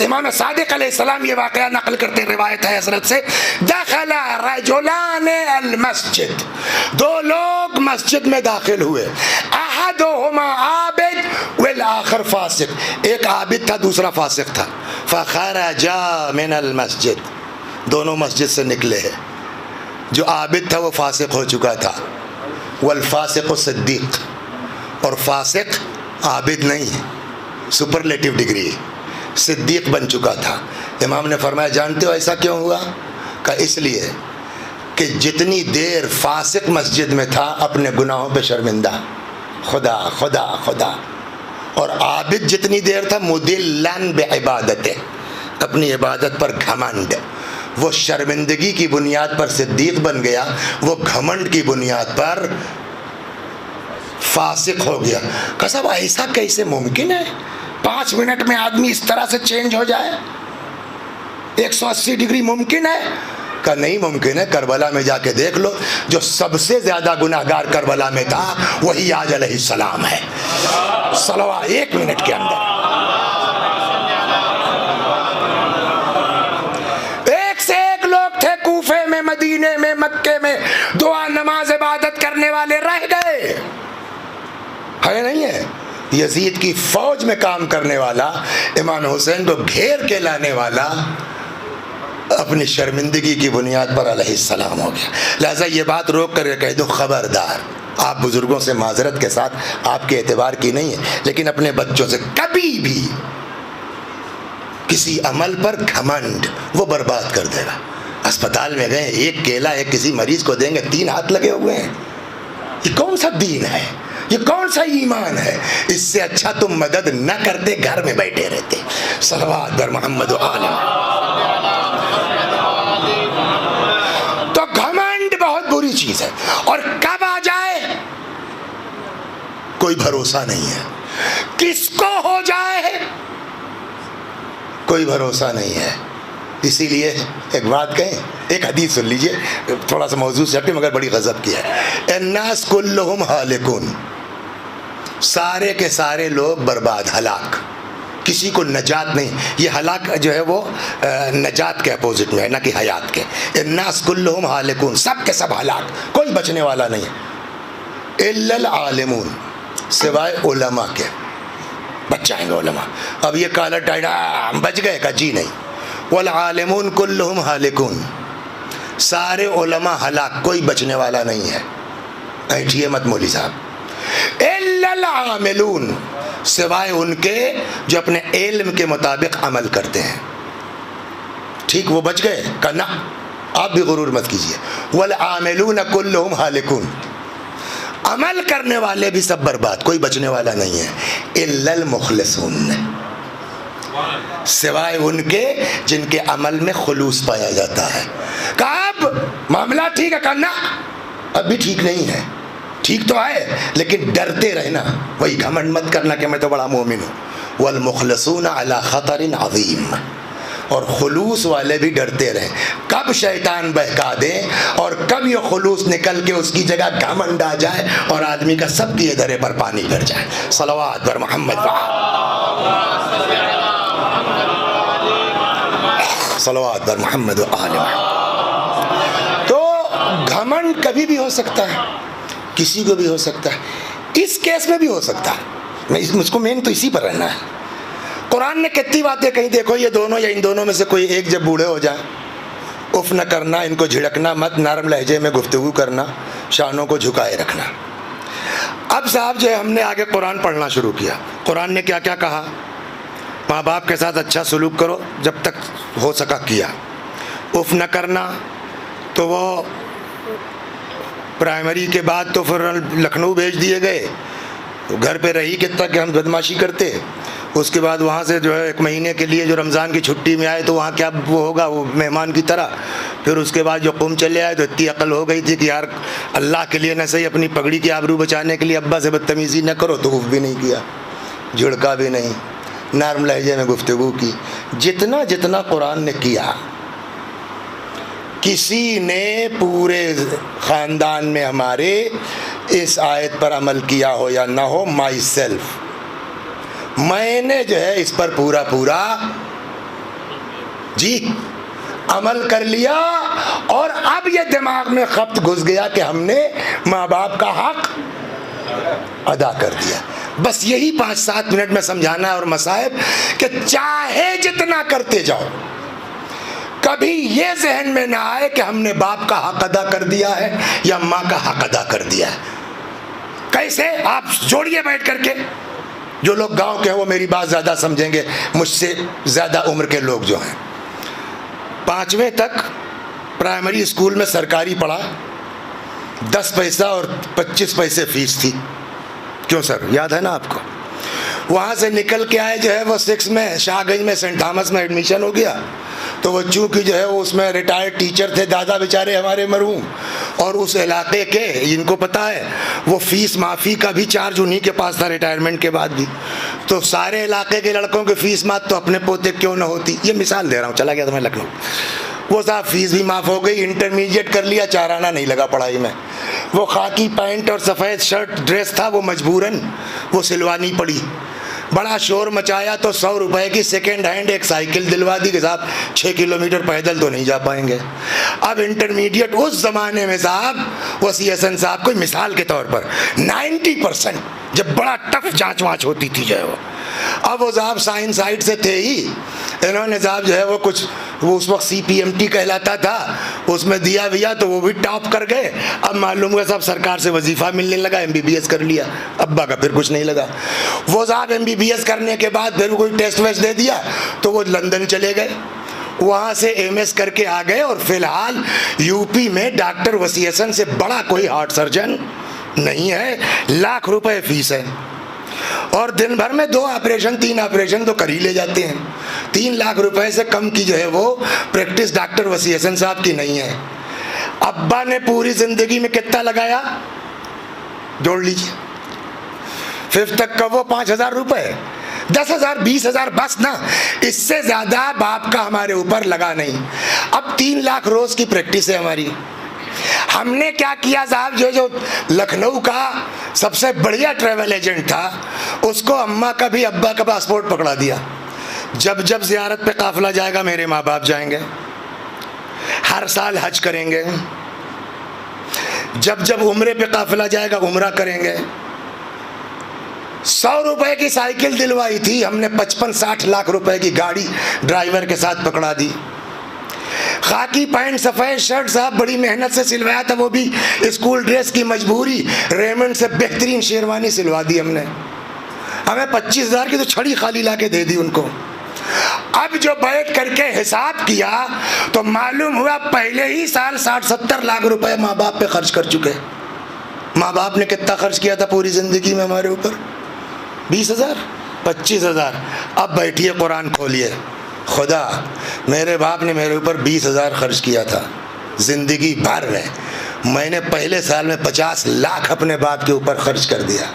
امام صادق علیہ السلام یہ واقعہ نقل کرتے، روایت ہے حضرت سے، دخل رجلان المسجد، دو لوگ مسجد میں داخل ہوئے، احدہما عابد والآخر فاسق، ایک عابد تھا دوسرا فاسق تھا، فخرجا من المسجد، دونوں مسجد سے نکلے ہیں، جو عابد تھا وہ فاسق ہو چکا تھا، والفاسق صدیق، اور فاسق عابد نہیں، سپرلیٹو ڈگری، صدیق بن چکا تھا۔ امام نے فرمایا جانتے ہو ایسا کیوں ہوا؟ کہ اس لیے کہ جتنی دیر فاسق مسجد میں تھا اپنے گناہوں پہ شرمندہ، خدا خدا خدا، اور عابد جتنی دیر تھا مدلن بعبادتہ، اپنی عبادت پر گھمنڈ، وہ شرمندگی کی بنیاد پر صدیق بن گیا، وہ گھمنڈ کی بنیاد پر فاسق ہو گیا۔ کہ صاحب ایسا کیسے ممکن ہے؟ 5 منٹ میں آدمی اس طرح سے چینج ہو جائے، 180 ڈگری ممکن ہے؟ کہ نہیں ممکن ہے، کربلا میں جا کے دیکھ لو، جو سب سے زیادہ گناہگار کربلا میں تھا وہی آج علیہ السلام ہے، صلوات، 1 منٹ کے اندر۔ ایک سے ایک لوگ تھے کوفے میں، مدینے میں، مکے میں، دعا نماز عبادت کرنے والے رہ گئے، ہے نہیں ہے؟ یزید کی فوج میں کام کرنے والا، امام حسین کو گھیر کے لانے والا، اپنی شرمندگی کی بنیاد پر علیہ السلام ہو گیا۔ لہذا یہ بات روک کر کہہ دوں، خبردار، آپ بزرگوں سے معذرت کے ساتھ، آپ کے اعتبار کی نہیں ہے، لیکن اپنے بچوں سے کبھی بھی کسی عمل پر گھمنڈ، وہ برباد کر دے گا۔ اسپتال میں گئے، ایک کیلا ایک کسی مریض کو دیں گے، 3 ہاتھ لگے ہوئے ہیں، یہ کون سا دین ہے؟ یہ کون سا ایمان ہے؟ اس سے اچھا تم مدد نہ کرتے، گھر میں بیٹھے رہتے۔ صلوات بر محمد و آل محمد۔ تو گھمنڈ بہت بری چیز ہے، اور کب آ جائے کوئی بھروسہ نہیں ہے، کس کو ہو جائے کوئی بھروسہ نہیں ہے۔ اسی لیے ایک بات کہیں، ایک حدیث سن لیجئے، تھوڑا سا موضوع سے ہٹے مگر بڑی غضب کی ہے۔ الناس کلہم ہالکون، سارے کے سارے لوگ برباد، ہلاک، کسی کو نجات نہیں۔ یہ ہلاک جو ہے وہ نجات کے اپوزٹ میں ہے، نہ کہ حیات کے۔ الناس کلہم ہالکون، سب کے سب ہلاک، کوئی بچنے والا نہیں ہے، الا العالمون، سوائے علماء کے، بچ جائیں گے علماء۔ اب یہ کالا ٹائڈا ہم بچ گئے، کا جی نہیں۔ والعالمون کلہم ہالکون، سارے علماء ہلاک، کوئی بچنے والا نہیں ہے۔ ایٹھیے مت مولوی صاحب۔ الا العاملون، سوائے ان کے جو اپنے علم کے مطابق عمل کرتے ہیں، ٹھیک وہ بچ گئے؟ کہنا آپ بھی غرور مت کیجیے۔ والعاملون کلہم ہالکون، عمل کرنے والے بھی سب برباد، کوئی بچنے والا نہیں ہے۔ الا المخلصون، سوائے ان کے جن کے عمل میں خلوص پایا جاتا ہے۔ کہا اب معاملہ ٹھیک ہے؟ کہنا اب بھی ٹھیک نہیں ہے، ٹھیک تو ہے لیکن ڈرتے رہنا، وہی گھمنڈ مت کرنا کہ میں تو بڑا مومن ہوں۔ والمخلصون علی خطر عظیم، اور خلوص والے بھی ڈرتے رہیں کب شیطان بہکا دے اور کب یہ خلوص نکل کے اس کی جگہ گھمنڈ آ جائے اور آدمی کا سب کی ادھرے پر پانی پھر جائے. صلوات بر محمد صلوات بر محمد و آل محمد. تو گھمنڈ کبھی بھی ہو سکتا ہے, کسی کو بھی ہو سکتا ہے, اس کیس میں بھی ہو سکتا ہے. مجھ کو مین تو اسی پر رہنا ہے. قرآن نے کتنی باتیں کہیں, دیکھو یہ دونوں یا ان دونوں میں سے کوئی ایک جب بوڑھے ہو جائیں, اف نہ کرنا, ان کو جھڑکنا مت, نرم لہجے میں گفتگو کرنا, شانوں کو جھکائے رکھنا. اب صاحب جو ہے ہم نے آگے قرآن پڑھنا شروع کیا. قرآن نے کیا کیا کہا؟ ماں باپ کے ساتھ اچھا سلوک کرو, جب تک ہو سکا کیا. اف نہ کرنا تو وہ پرائمری کے بعد تو پھر لکھنؤ بھیج دیے گئے, گھر پہ رہی کتنا کہ ہم بدماشی کرتے. اس کے بعد وہاں سے جو ہے 1 مہینے کے لیے جو رمضان کی چھٹی میں آئے تو وہاں کیا وہ ہوگا, وہ مہمان کی طرح. پھر اس کے بعد جو قوم چلے آئے تو اتنی عقل ہو گئی تھی کہ یار اللہ کے لیے نہ صحیح اپنی پگڑی کی آبرو بچانے کے لیے ابا سے بدتمیزی نہ کرو, تو اف بھی نہیں کیا, جھڑکا بھی نہیں, نرم لہجے میں گفتگو کی. جتنا جتنا قرآن نے کیا, کسی نے پورے خاندان میں ہمارے اس آیت پر عمل کیا ہو یا نہ ہو, مائی سیلف, میں نے جو ہے اس پر پورا جی عمل کر لیا. اور اب یہ دماغ میں خبط گھس گیا کہ ہم نے ماں باپ کا حق ادا کر دیا. بس یہی 5-7 منٹ میں سمجھانا ہے. اور مصائب کہ چاہے جتنا کرتے جاؤ, کبھی یہ ذہن میں نہ آئے کہ ہم نے باپ کا حق ادا کر دیا ہے یا ماں کا حق ادا کر دیا ہے. کیسے؟ آپ جوڑیے بیٹھ کر کے. جو لوگ گاؤں کے ہیں وہ میری بات زیادہ سمجھیں گے, مجھ سے زیادہ عمر کے لوگ جو ہیں. 5ویں تک پرائمری اسکول میں سرکاری پڑھا, 10 پیسہ اور 25 پیسے فیس تھی. کیوں سر, یاد ہے نا آپ کو؟ وہاں سے نکل کے آئے جو ہے وہ 6 میں شاہ گنج میں سینٹ تھامس میں ایڈمیشن ہو گیا. تو وہ چونکہ جو ہے وہ اس میں ریٹائرڈ ٹیچر تھے, دادا بیچارے ہمارے مرحوم, اور اس علاقے کے ان کو پتہ ہے وہ فیس معافی کا بھی چارج انہی کے پاس تھا ریٹائرمنٹ کے بعد بھی. تو سارے علاقے کے لڑکوں کی فیس معاف تو اپنے پوتے کیوں نہ ہوتی. یہ مثال دے رہا ہوں, چلا گیا تھا میں لکھنؤ. وہ صاحب فیس بھی معاف ہو گئی, انٹرمیڈیٹ کر لیا, 4 آنا نہیں لگا پڑھائی میں. وہ خاکی پینٹ اور سفید شرٹ ڈریس تھا, وہ مجبوراً وہ سلوانی پڑی. بڑا شور مچایا تو 100 روپے کی سیکنڈ ہینڈ ایک سائیکل دلوا دی کہ صاحب 6 کلومیٹر پیدل تو نہیں جا پائیں گے. اب انٹرمیڈیٹ اس زمانے میں صاحب وہ سی ایس این صاحب کوئی مثال کے طور پر 90% جب بڑا ٹف جانچ وانچ ہوتی تھی جو ہے وہ, اب وہ صاحب سائنس سائٹ سے تھے ہی, انہوں نے صاحب جو ہے وہ کچھ وہ اس وقت CPMT کہلاتا تھا, اس میں دیا تو وہ بھی ٹاپ کر گئے. اب معلوم ہوا صاحب سرکار سے وظیفہ ملنے لگا, MBBS کر لیا. ابا کا پھر کچھ نہیں لگا. وہ صاحب MBBS کرنے کے بعد پھر کوئی ٹیسٹ ویسٹ دے دیا تو وہ لندن چلے گئے, وہاں سے MS کر کے آ گئے. اور فی الحال UP میں ڈاکٹر وسیع حسن سے بڑا کوئی ہارٹ سرجن نہیں ہے, لاکھ روپے فیس ہے. اور دن بھر میں 2 آپریشن 3 آپریشن تو کر ہی لے جاتے ہیں. 3 لاکھ روپے سے کم کی جو ہے وہ پریکٹس ڈاکٹر وسیع حسن صاحب کی نہیں ہے. ابا نے پوری زندگی میں کتنا لگایا جوڑ لیجیے, 5th تک کا وہ 5,000 روپے, 10,000 20,000 بس نا, اس سے زیادہ باپ کا ہمارے اوپر لگا نہیں. اب 3 لاکھ روز کی پریکٹس ہے ہماری. ہم نے کیا کیا صاحب, جو لکھنؤ کا سب سے بڑھیا ٹریول ایجنٹ تھا, اس کو اماں کا بھی ابا کا پاسپورٹ پکڑا دیا. جب زیارت پہ قافلہ جائے گا میرے ماں باپ جائیں گے, ہر سال حج کریں گے, جب عمرے پہ قافلہ جائے گا عمرہ کریں گے. 100 روپے کی سائیکل دلوائی تھی ہم نے, 55-60 لاکھ روپے کی گاڑی ڈرائیور کے ساتھ پکڑا دی. خاکی پینٹ سفید شرٹ صاحب بڑی محنت سے سلوایا تھا, وہ بھی اسکول ڈریس کی مجبوری. ریمنڈ سے بہترین شیروانی سلوا دی ہم نے. ہمیں 25,000 کی تو چھڑی خالی لا کے دے دی ان کو. اب جو بیٹھ کر کے حساب کیا تو معلوم ہوا پہلے ہی سال 60-70 لاکھ روپے ماں باپ پہ خرچ کر چکے. ماں باپ نے کتنا خرچ کیا تھا پوری زندگی میں ہمارے اوپر؟ 20,000 25,000. اب بیٹھیے قرآن کھولیے, خدا میرے باپ نے میرے اوپر 20,000 خرچ کیا تھا زندگی بھر میں. میں نے پہلے سال میں 50 لاکھ اپنے باپ کے اوپر خرچ کر دیا.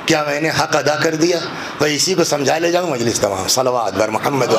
کیا میں نے حق ادا کر دیا؟ میں اسی کو سمجھا لے جاؤں مجلس تمام. صلوات بر محمد و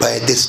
35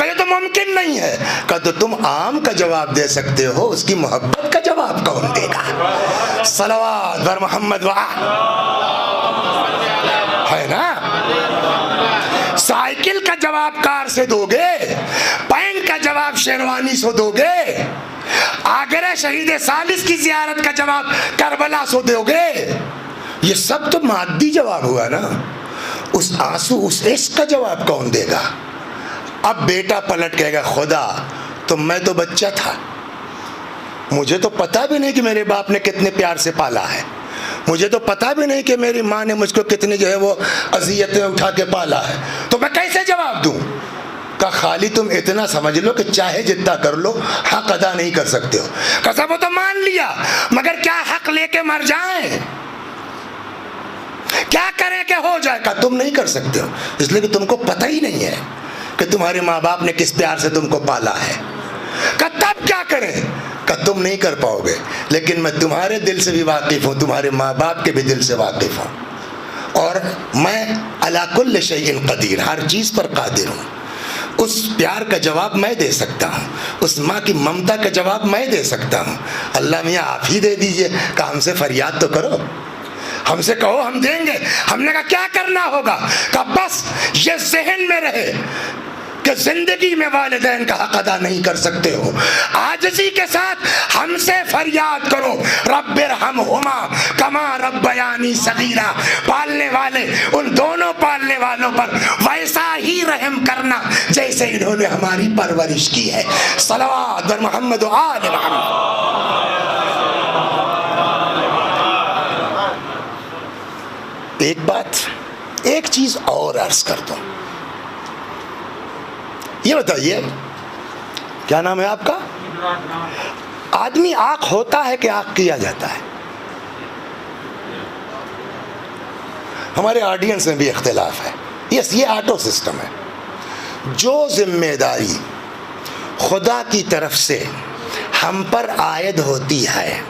کہ یہ تو ممکن نہیں ہے. کہ تو تم آم کا جواب دے سکتے ہو, اس کی محبت کا جواب کون دے گا؟ صلوات بر محمد ہے نا. سائیکل کا جواب کار سے دو گے, پینٹ کا جواب شیروانی سے دو گے, آگرہ شہید ثالث کی زیارت کا جواب کربلا سے دو گے. یہ سب تو مادی جواب ہوا نا. اس آنسو, اس عشق کا جواب کون دے گا؟ اب بیٹا پلٹ کہے گا خدا تو میں تو بچہ تھا, مجھے تو پتا بھی نہیں کہ میرے باپ نے کتنے پیار سے پالا ہے, مجھے تو پتا بھی نہیں کہ میری ماں نے مجھ کو کتنی جو ہے وہ اذیتیں اٹھا کے پالا ہے, تو میں کیسے جواب دوں؟ کہ خالی تم اتنا سمجھ لو کہ چاہے جتنا کر لو حق ادا نہیں کر سکتے ہو. قسم وہ تو مان لیا, مگر کیا حق لے کے مر جائیں؟ کیا کریں کہ ہو جائے؟ کہ تم نہیں کر سکتے ہو, اس لیے کہ تم کو پتہ ہی نہیں ہے کہ تمہارے ماں باپ نے کس پیار سے تم کو پالا ہے. کہ تب کیا کریں؟ کہ تم نہیں کر پاؤ گے, لیکن میں تمہارے دل سے بھی واقف ہوں, تمہارے ماں باپ کے بھی دل سے واقف ہوں, اور میں علی کل شیء قدیر, ہر چیز پر قادر ہوں. اس پیار کا جواب میں دے سکتا ہوں, اس ماں کی ممتا کا جواب میں دے سکتا ہوں. اللہ میاں آپ ہی دے دیجئے, کہ ہم سے فریاد تو کرو, ہم سے کہو ہم دیں گے. ہم نے کہا کیا کرنا ہوگا؟ کہ بس یہ ذہن میں رہے کہ زندگی میں والدین کا حق ادا نہیں کر سکتے ہو, عاجزی کے ساتھ ہم سے فریاد کرو, رب ارحمہما کما ربیانی صغیرا. پالنے والے ان دونوں پالنے والوں پر ویسا ہی رحم کرنا جیسے انہوں نے ہماری پرورش کی ہے. صلوات بر محمد و آل محمد. ایک بات, ایک چیز اور عرض کر دوں. یہ بتائیے کیا نام ہے آپ کا؟ آدمی آنکھ ہوتا ہے کہ آنکھ کیا جاتا ہے؟ ہمارے آڈینس میں بھی اختلاف ہے. یس, یہ آٹو سسٹم ہے. جو ذمہ داری خدا کی طرف سے ہم پر عائد ہوتی ہے,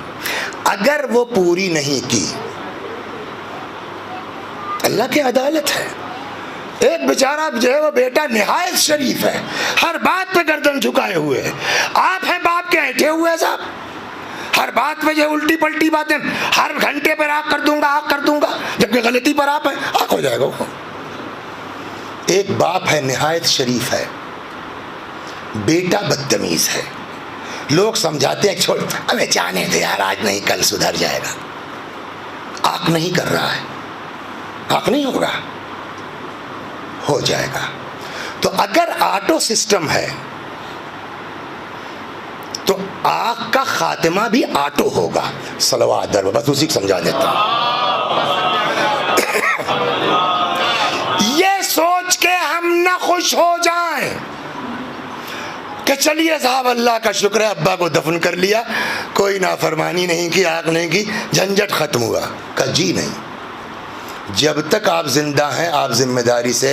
اگر وہ پوری نہیں کی, اللہ کی عدالت ہے. ایک بیچارہ جو ہے وہ بیٹا نہایت شریف ہے, ہر بات پہ گردن جھکائے ہوئے ہے, آپ ہیں باپ کے ایٹھے ہوئے صاحب, ہر بات پہ جو الٹی پلٹی باتیں, ہر گھنٹے پر آنکھ کر دوں گا, آنکھ کر دوں گا, جبکہ غلطی پر آپ ہیں, آنکھ ہو جائے گا وہ. ایک باپ ہے نہایت شریف ہے, بیٹا بدتمیز ہے, لوگ سمجھاتے ہیں چھوڑ ہمیں جانے دے یار, آج نہیں کل سدھر جائے گا. آنکھ نہیں کر رہا ہے, آنکھ نہیں ہوگا, ہو جائے گا. تو اگر آٹو سسٹم ہے تو آنکھ کا خاتمہ بھی آٹو ہوگا. صلوات در, بس اسی کو سمجھا دیتا ہوں. یہ سوچ کے ہم نہ خوش ہو جائیں کہ چلیے صاحب اللہ کا شکر ہے ابا کو دفن کر لیا, کوئی نافرمانی نہیں کی, آنکھ نہیں کی, جھنجھٹ ختم ہوا. کہ جی نہیں, جب تک آپ زندہ ہیں آپ ذمہ داری سے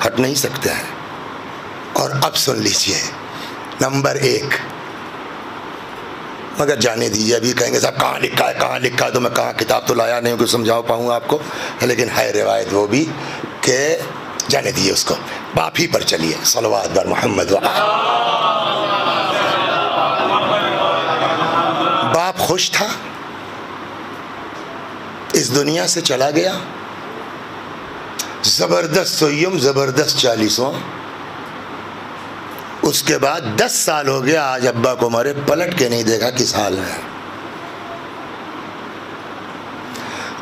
ہٹ نہیں سکتے ہیں. اور اب سن لیجئے, نمبر 1, مگر جانے دیجیے, ابھی کہیں گے صاحب کہاں لکھا ہے, کہاں لکھا ہے, تو میں کہاں کتاب تو لایا نہیں ہوں کہ سمجھاؤ پاؤں آپ کو, لیکن ہے روایت وہ بھی کہ جانے دیجیے اس کو, باپ ہی پر چلیے. صلوات بر محمد. باپ خوش تھا, اس دنیا سے چلا گیا, زبردست سوئم, زبردست 40واں. اس کے بعد 10 سال ہو گیا, آج ابا کو مرے پلٹ کے نہیں دیکھا کس حال میں.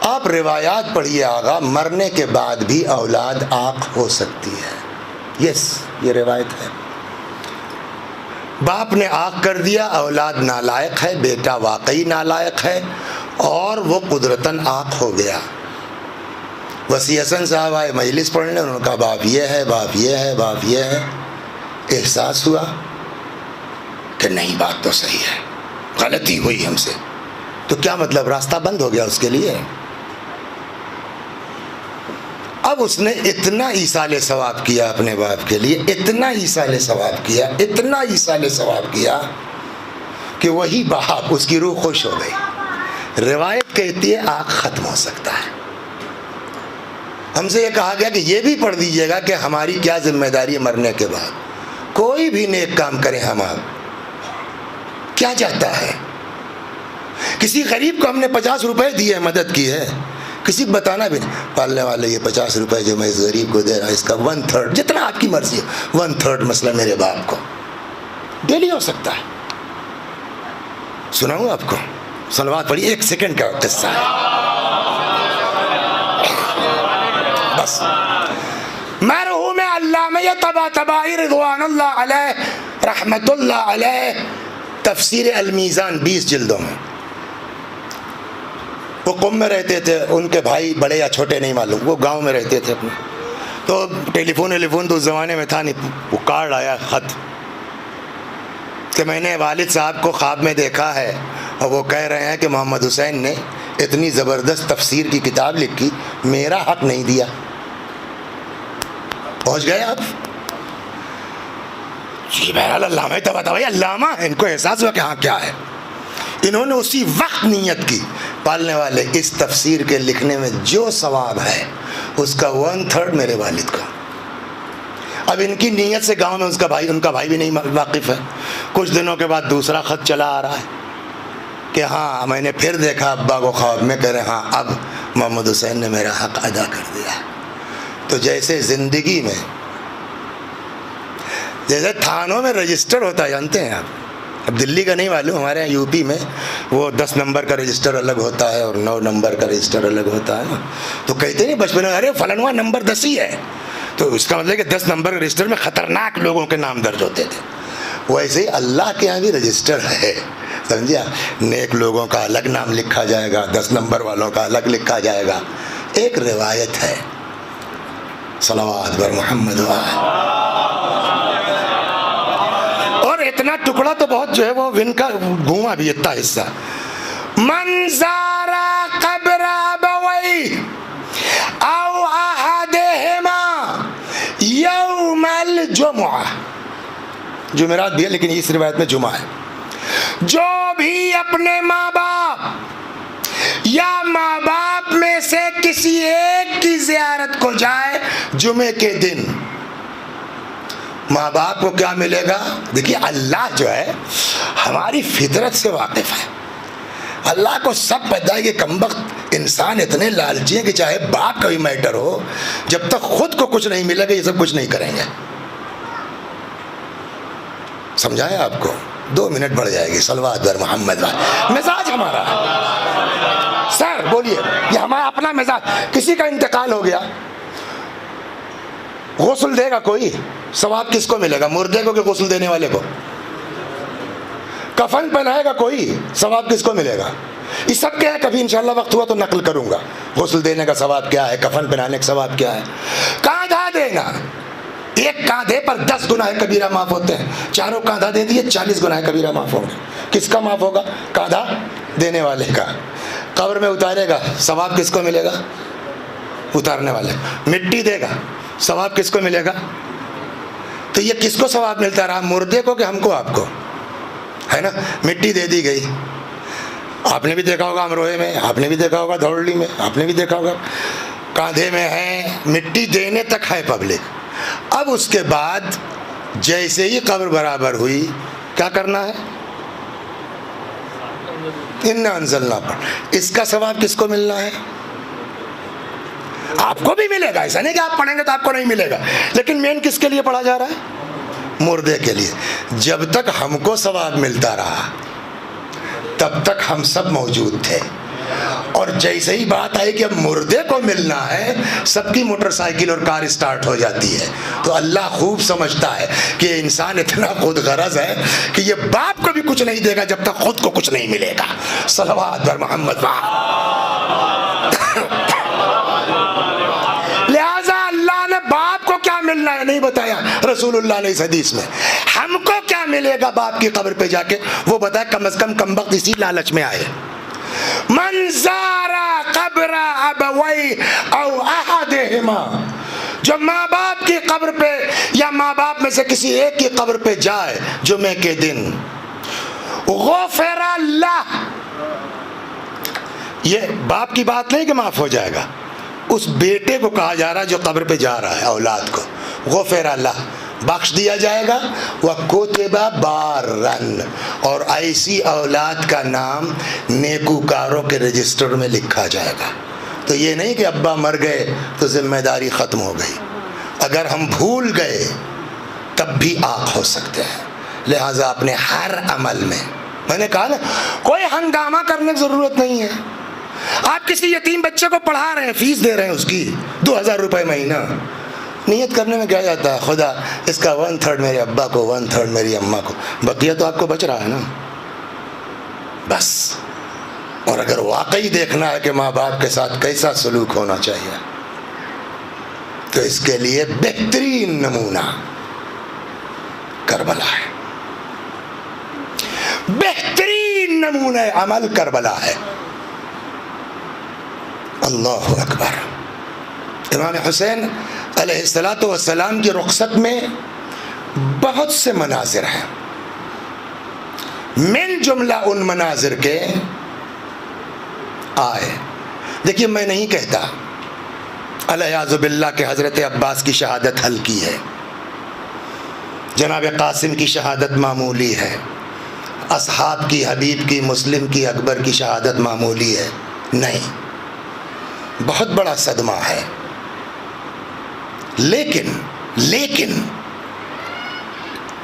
آپ روایات پڑھیے آغا, مرنے کے بعد بھی اولاد آنکھ ہو سکتی ہے. یس, یہ روایت ہے. باپ نے آنکھ کر دیا, اولاد نالائق ہے, بیٹا واقعی نالائق ہے, اور وہ قدرتاً آنکھ ہو گیا. وسیع حسن صاحب آئے مجلس پڑھنے, انہوں نے کہا باپ یہ ہے, باپ یہ ہے, باپ یہ ہے. احساس ہوا کہ نہیں بات تو صحیح ہے, غلطی ہوئی ہم سے. تو کیا مطلب, راستہ بند ہو گیا اس کے لیے. اب اس نے اتنا ایصال ثواب کیا اپنے باپ کے لیے, اتنا ایصال ثواب کیا, اتنا ایصال ثواب کیا کہ وہی باپ, اس کی روح خوش ہو گئی. روایت کہتی ہے آنکھ ختم ہو سکتا ہے, ہم سے یہ کہا گیا کہ یہ بھی پڑھ دیجیے گا کہ ہماری کیا ذمہ داری ہے مرنے کے بعد. کوئی بھی نیک کام کریں ہم آپ، کیا جاتا ہے؟ کسی غریب کو ہم نے 50 روپے دیے، مدد کی ہے، کسی کو بتانا بھی نہیں. پالنے والے یہ 50 روپے جو میں اس غریب کو دے رہا ہوں، اس کا 1/3 جتنا آپ کی مرضی ہے، 1/3 مسئلہ میرے باپ کو ڈیلی ہو سکتا ہے. سناؤں آپ کو؟ صلوات پڑھی، 1 سیکنڈ کا قصہ ہے بس. مرحوم علامہ طباطبائی رضوان اللہ علیہ رحمت اللہ علیہ، تفسیر المیزان 20 جلدوں میں. وہ قم میں رہتے تھے، ان کے بھائی بڑے یا چھوٹے نہیں معلوم، وہ گاؤں میں رہتے تھے اپنے. تو ٹیلی فون تو اس زمانے میں تھا نہیں. وہ کارڈ آیا، خط، کہ میں نے والد صاحب کو خواب میں دیکھا ہے اور وہ کہہ رہے ہیں کہ محمد حسین نے اتنی زبردست تفسیر کی کتاب لکھی، میرا حق نہیں دیا. پہنچ گئے آپ؟ جی بہرحال علامہ طباطبائی علامہ ہیں، ان کو احساس ہوا کہ ہاں کیا ہے. انہوں نے اسی وقت نیت کی، پالنے والے اس تفسیر کے لکھنے میں جو ثواب ہے اس کا 1/3 میرے والد کا. اب ان کی نیت سے گاؤں میں ان کا بھائی بھی نہیں واقف ہے. کچھ دنوں کے بعد دوسرا خط چلا آ رہا ہے کہ ہاں میں نے پھر دیکھا ابا کو خواب میں، کہہ رہے ہاں اب محمد حسین نے میرا حق ادا کر دیا. تو جیسے زندگی میں جیسے تھانوں میں رجسٹر ہوتا ہے، جانتے ہیں آپ، اب دلی کا نہیں معلوم، ہمارے یہاں یو پی میں وہ 10 نمبر کا رجسٹر الگ ہوتا ہے اور 9 نمبر کا رجسٹر الگ ہوتا ہے نا. تو کہتے نہیں بچپن میں، ارے فلانواں نمبر 10 ہی ہے، تو اس کا مطلب کہ 10 نمبر کے رجسٹر میں خطرناک لوگوں کے نام درج ہوتے تھے. ویسے ہی اللہ کے یہاں بھی رجسٹر ہے، سمجھا؟ نیک لوگوں کا الگ نام لکھا جائے گا، 10 نمبر والوں کا الگ لکھا جائے گا. ایک روایت ہے، صلوات بر محمد اور اتنا ٹکڑا تو بہت جو ہے وہ ون کا گھوما بھی اتنا حصہ. من زارا قبر ابوی او احدہما یوم الجمعہ، جمعرات بھی ہے لیکن اس روایت میں جمعہ ہے. جو بھی اپنے ماں باپ یا ماں باپ میں سے کسی ایک کی زیارت کو جائے جمعے کے دن، ماں باپ کو کیا ملے گا؟ دیکھیے اللہ جو ہے ہماری فطرت سے واقف ہے. اللہ کو سب پتہ ہے کہ کمبخت انسان اتنے لالچی ہیں کہ چاہے باپ کا بھی میٹر ہو، جب تک خود کو کچھ نہیں ملے گا یہ سب کچھ نہیں کریں گے. سمجھائیں آپ کو؟ 2 منٹ بڑھ جائے گی. صلوات بر محمد. مزاج ہمارا سر بولیے، یہ ہمارا اپنا مزاج. کسی کا انتقال ہو گیا، غسل دے گا کوئی، ثواب کس کو ملے گا؟ مردے کو کہ غسل دینے والے کو؟ کفن پہنائے گا کوئی، ثواب کس کو ملے گا؟ یہ سب کیا ہے، کبھی انشاءاللہ وقت ہوا تو نقل کروں گا. غسل دینے کا ثواب کیا ہے، کفن پہنانے کا ثواب کیا ہے. کاندھا دینا، ایک کاندھے پر 10 گناہ کبیرہ معاف ہوتے ہیں. چاروں کاندھا دے دیے، 40 گناہ کبیرہ معاف ہوں گے. کس کا معاف ہوگا؟ کاندھا دینے والے کا. قبر میں اتارے گا، ثواب کس کو ملے گا؟ اتارنے والے. مٹی دے گا، ثواب کس کو ملے گا؟ تو یہ کس کو ثواب ملتا رہا، مردے کو کہ ہم کو؟ آپ کو ہے نا. مٹی دے دی گئی، آپ نے بھی دیکھا ہوگا امروہے میں، آپ نے بھی دیکھا ہوگا دھوڑلی میں، آپ نے بھی دیکھا ہوگا کاندھے میں ہے. مٹی دینے تک ہے پبلک. اب اس کے بعد جیسے ہی قبر برابر ہوئی کیا کرنا ہے؟ انا انزلنا پر. اس کا ثواب کس کو ملنا ہے؟ آپ کو بھی ملے گا، ایسا نہیں کہ آپ پڑھیں گے تو آپ کو نہیں ملے گا، لیکن مین کس کے لیے پڑھا جا رہا ہے؟ مردے کے لیے. جب تک ہم کو ثواب ملتا رہا تب تک ہم سب موجود تھے، اور جیسے ہی بات آئی کہ اب مردے کو ملنا ہے، سب کی موٹر سائیکل اور کار اسٹارٹ ہو جاتی ہے. تو اللہ خوب سمجھتا ہے کہ انسان اتنا خود غرض ہے کہ یہ باپ کو بھی کچھ نہیں دے گا جب تک خود کو کچھ نہیں ملے گا. صلوات بر محمد. لہذا اللہ نے باپ کو کیا ملنا ہے نہیں بتایا رسول اللہ نے اس حدیث میں. ہم کو کیا ملے گا باپ کی قبر پہ جا کے وہ بتایا. کم از کم کمبخت اسی لالچ میں آئے. من زارا قبر ابوی او احدہما، جو ماں باپ کی قبر پہ یا ماں باپ میں سے کسی ایک کی قبر پہ جائے جمعے کے دن، غفر اللہ. یہ باپ کی بات نہیں کہ معاف ہو جائے گا، اس بیٹے کو کہا جا رہا جو قبر پہ جا رہا ہے، اولاد کو غفر اللہ، بخش دیا جائے گا، وَكُتِبَ بَارًّا، اور ایسی اولاد کا نام نیکوکاروں کے رجسٹر میں لکھا جائے گا۔ تو یہ نہیں کہ ابا مر گئے تو ذمہ داری ختم ہو گئی، اگر ہم بھول گئے تب بھی آنکھ ہو سکتے ہیں۔ لہٰذا اپنے ہر عمل میں نے کہا نا، کوئی ہنگامہ کرنے کی ضرورت نہیں ہے۔ آپ کسی یتیم بچے کو پڑھا رہے ہیں، فیس دے رہے ہیں اس کی 2000 روپے مہینہ، نیت کرنے میں کیا جاتا ہے، خدا اس کا 1/3 میرے ابا کو، 1/3 میری اماں کو، بقیہ تو آپ کو بچ رہا ہے نا، بس۔ اور اگر واقعی دیکھنا ہے کہ ماں باپ کے ساتھ کیسا سلوک ہونا چاہیے تو اس کے لیے بہترین نمونہ کربلا ہے، بہترین نمونہ عمل کربلا ہے۔ اللہ اکبر۔ امام حسین علیہ السلام کی رخصت میں بہت سے مناظر ہیں، من جملہ ان مناظر کے آئے۔ دیکھیے میں نہیں کہتا الیاذ باللہ کہ حضرت عباس کی شہادت ہلکی ہے، جناب قاسم کی شہادت معمولی ہے، اصحاب کی، حبیب کی، مسلم کی، اکبر کی شہادت معمولی ہے، نہیں، بہت بڑا صدمہ ہے۔ لیکن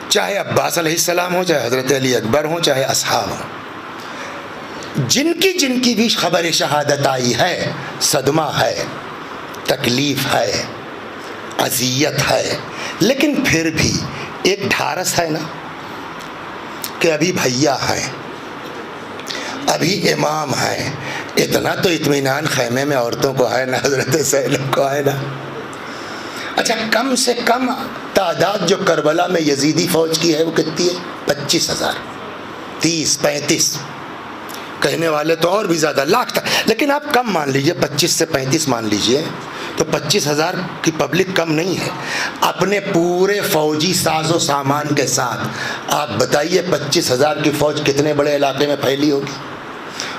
چاہے عباس علیہ السلام ہو، چاہے حضرت علی اکبر ہوں، چاہے اصحاب ہوں، جن کی بھی خبر شہادت آئی ہے، صدمہ ہے، تکلیف ہے، اذیت ہے، لیکن پھر بھی ایک ڈھارس ہے نا کہ ابھی بھیا ہیں، ابھی امام ہیں، اتنا تو اطمینان خیمے میں عورتوں کو ہے نا، حضرت زینب کو ہے نا۔ اچھا کم سے کم تعداد جو کربلا میں یزیدی فوج کی ہے وہ کتنی ہے؟ 25,000، 30، 35، کہنے والے تو اور بھی زیادہ، لاکھ تک، لیکن آپ کم مان لیجئے، 25 سے 35 مان لیجئے، تو 25,000 کی پبلک کم نہیں ہے۔ اپنے پورے فوجی ساز و سامان کے ساتھ آپ بتائیے 25,000 کی فوج کتنے بڑے علاقے میں پھیلی ہوگی،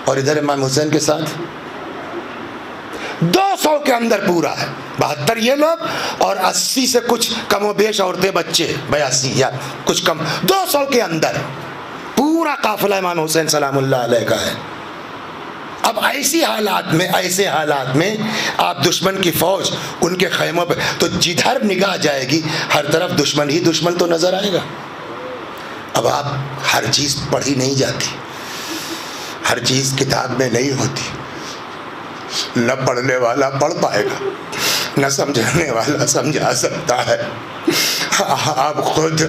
اور ادھر امام حسین کے ساتھ 200 کے اندر پورا ہے، 72 یہ لوگ اور 80 سے کچھ کم و بیش عورتیں بچے، 82 یا کچھ کم، 200 کے اندر پورا قافلہ امام حسین سلام اللہ علیہ کا ہے۔ اب ایسے حالات میں آپ دشمن کی فوج ان کے خیموں پہ، تو جدھر نگاہ جائے گی ہر طرف دشمن ہی دشمن تو نظر آئے گا۔ اب آپ ہر چیز پڑھی نہیں جاتی، ہر چیز کتاب میں نہیں ہوتی، نہ پڑھنے والا پڑھ پائے گا، نہ سمجھانے والا سمجھا سکتا ہے۔ آپ خود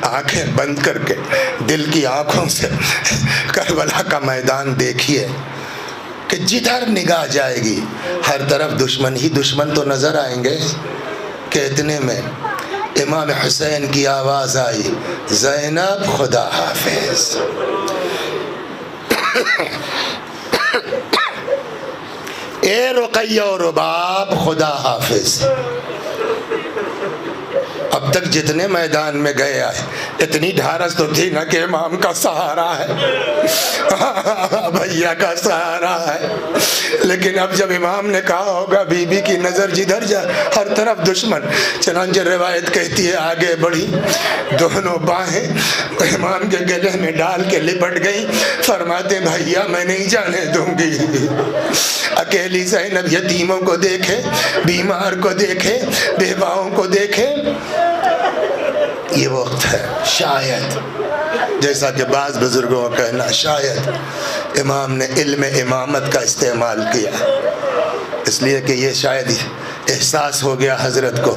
آنکھیں بند کر کے دل کی آنکھوں سے کربلا کا میدان دیکھیے کہ جدھر نگاہ جائے گی ہر طرف دشمن ہی دشمن تو نظر آئیں گے۔ کہ اتنے میں امام حسین کی آواز آئی، زینب خدا حافظ۔ اے رقیہ و رباب خدا حافظ۔ اب تک جتنے میدان میں گئے آئے اتنی ڈھارس تو تھی نا کہ امام کا سہارا ہے، بھیا کا سہارا ہے، لیکن اب جب امام نے کہا ہوگا بی بی کی نظر جدھر جائے ہر طرف دشمن، چنانچہ روایت کہتی ہے آگے بڑھی، دونوں باہیں امام کے گلے میں ڈال کے لپٹ گئی، فرماتے بھیا میں نہیں جانے دوں گی۔ اکیلی زینب یتیموں کو دیکھے، بیمار کو دیکھے، بیواؤں کو دیکھے۔ یہ وقت ہے شاید، جیسا کہ بعض بزرگوں کا کہنا، شاید امام نے علم امامت کا استعمال کیا، اس لیے کہ یہ شاید احساس ہو گیا حضرت کو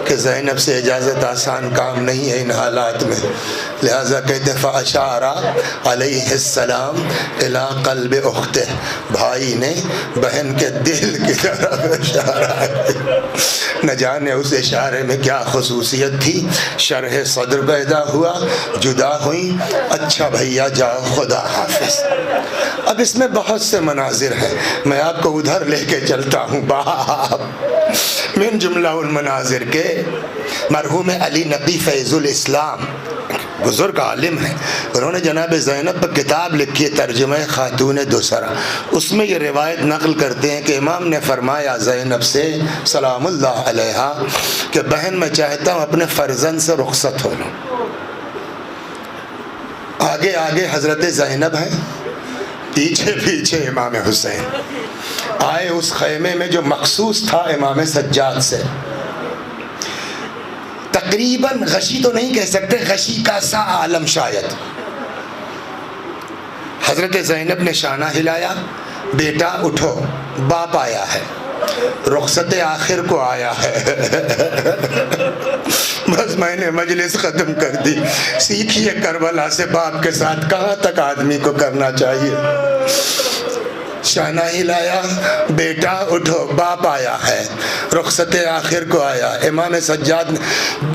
کہ زینب سے اجازت آسان کام نہیں ہے ان حالات میں، لہٰذا کہتے ہیں فَأَشَارَ عَلَيْهِ السَّلَامُ إِلَىٰ قَلْبِ أُخْتِهِ، بھائی نے بہن کے دل کی طرف اشارہ کیا۔ نہ جانے اس اشارے میں کیا خصوصیت تھی، شرح صدر پیدا ہوا، جدا ہوئی، اچھا بھیا جاؤ خدا حافظ۔ اب اس میں بہت سے مناظر ہیں، میں آپ کو ادھر لے کے چلتا ہوں باپ۔ من جملہ ان مناظر کے مرحوم علی نقی فیض الاسلام بزرگ عالم ہیں، انہوں نے جناب زینب پر کتاب لکھی ہے ترجمہ خاتون دوسرا، اس میں یہ روایت نقل کرتے ہیں کہ امام نے فرمایا زینب سے سلام اللہ علیہا کہ بہن میں چاہتا ہوں اپنے فرزند سے رخصت ہو لوں۔ آگے آگے حضرت زینب ہیں، پیچھے پیچھے امام حسین آئے اس خیمے میں جو مخصوص تھا امام سجاد سے، تقریباً غشی تو نہیں کہہ سکتے، غشی کا سا عالم شاید۔ حضرت زینب نے شانہ ہلایا، بیٹا اٹھو، باپ آیا ہے، رخصت آخر کو آیا ہے۔ بس میں نے مجلس ختم کر دی۔ سیکھیے کربلا سے باپ کے ساتھ کہاں تک آدمی کو کرنا چاہیے۔ شانہ ہلایا، بیٹا اٹھو، باپ آیا ہے، رخصت آخر کو آیا۔ امام سجاد نے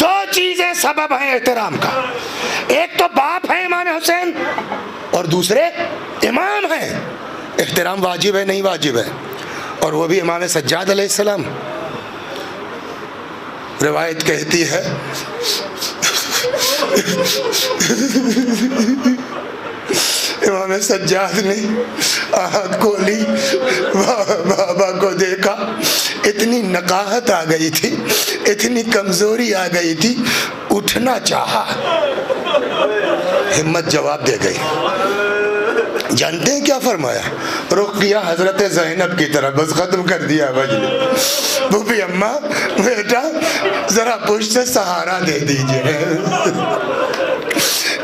دو چیزیں سبب ہیں احترام کا، ایک تو باپ ہے امام حسین اور دوسرے امام ہیں۔ احترام واجب ہے نہیں واجب ہے؟ اور وہ بھی امام سجاد علیہ السلام۔ روایت کہتی ہے امام سجاد نے آنکھ کھولی، بابا کو دیکھا، اتنی نقاہت آ گئی تھی، اتنی کمزوری آ گئی تھی، اٹھنا چاہا، ہمت جواب دے گئی۔ جانتے ہیں کیا فرمایا؟ رخ کیا حضرت زینب کی طرف، بس ختم کر دیا مجلس۔ بوبی اماں بیٹا ذرا پشت سے سہارا دے دیجئے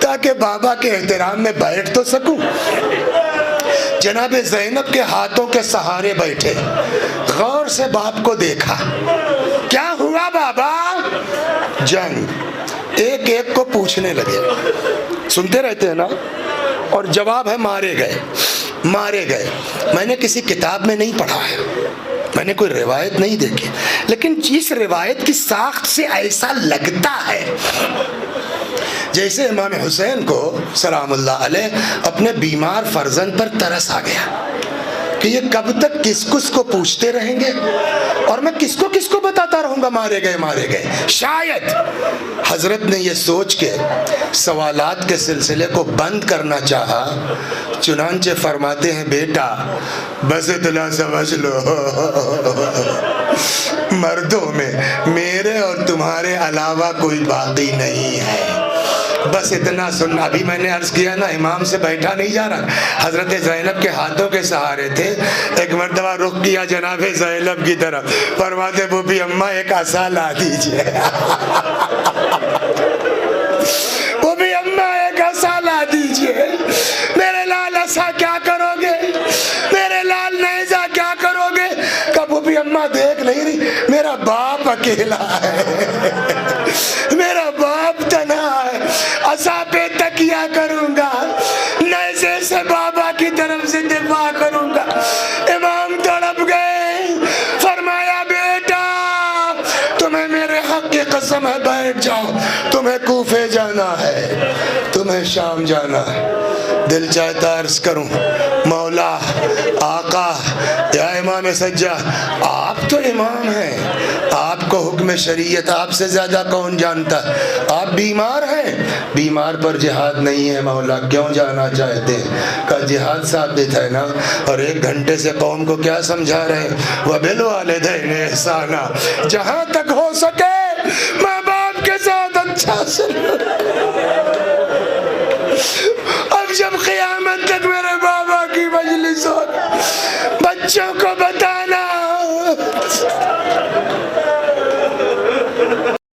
تاکہ بابا کے احترام میں بیٹھ تو سکوں۔ جناب زینب کے ہاتھوں کے سہارے بیٹھے، غور سے باپ کو دیکھا۔ کیا ہوا بابا؟ جنگ۔ ایک ایک کو پوچھنے لگے، سنتے رہتے ہیں نا، اور جواب ہے مارے گئے، مارے گئے۔ میں نے کسی کتاب میں نہیں پڑھا ہے، میں نے کوئی روایت نہیں دیکھی، لیکن اس روایت کی ساخت سے ایسا لگتا ہے جیسے امام حسین کو سلام اللہ علیہ اپنے بیمار فرزند پر ترس آ گیا کہ یہ کب تک کس کس کو پوچھتے رہیں گے اور میں کس کو بتاتا رہوں گا مارے گئے مارے گئے۔ شاید حضرت نے یہ سوچ کے سوالات کے سلسلے کو بند کرنا چاہا، چنانچہ فرماتے ہیں بیٹا بس اتنا سمجھ لو مردوں میں میرے اور تمہارے علاوہ کوئی باقی نہیں ہے، بس اتنا سننا۔ ابھی میں نے عرض کیا نا امام سے بیٹھا نہیں جا رہا، حضرت زینب کے ہاتھوں کے سہارے تھے۔ ایک مرتبہ رخ کیا جناب زینب کی طرف، فرماتے بوبی اماں ایک عصا لا دیجئے بوبی اماں ایک عصا لا دیجئے۔ میرے لال عصا کیا کرو گے؟ میرے لال نیزہ کیا کرو گے؟ کہ بوبی اماں دیکھ نہیں رہی میرا باپ اکیلا ہے، میرا باپ تنہا ہے، عصا پہ تکیہ کروں گا، نیزے سے بابا کی طرف سے دفاع کروں گا۔ امام تڑپ گئے، فرمایا بیٹا تمہیں میرے حق کی قسم ہے بیٹھ جاؤ، تمہیں کوفے جانا ہے، تمہیں شام جانا ہے۔ دل چاہتا عرض کروں مولا آقا یا امام سجاد، آپ تو امام ہیں، آپ کو حکم شریعت آپ سے زیادہ کون جانتا ہے؟ آپ بیمار ہیں، بیمار پر جہاد نہیں ہے مولا، کیوں جانا چاہتے ہیں؟ کہ جہاد ثابت ہے نا، اور 1 گھنٹے سے قوم کو کیا سمجھا رہے ہیں؟ وَبِالْوَالِدَيْنِ إِحْسَانًا، جہاں تک ہو سکے ماں باپ کے ساتھ اچھا سلوک۔ اب جب قیامت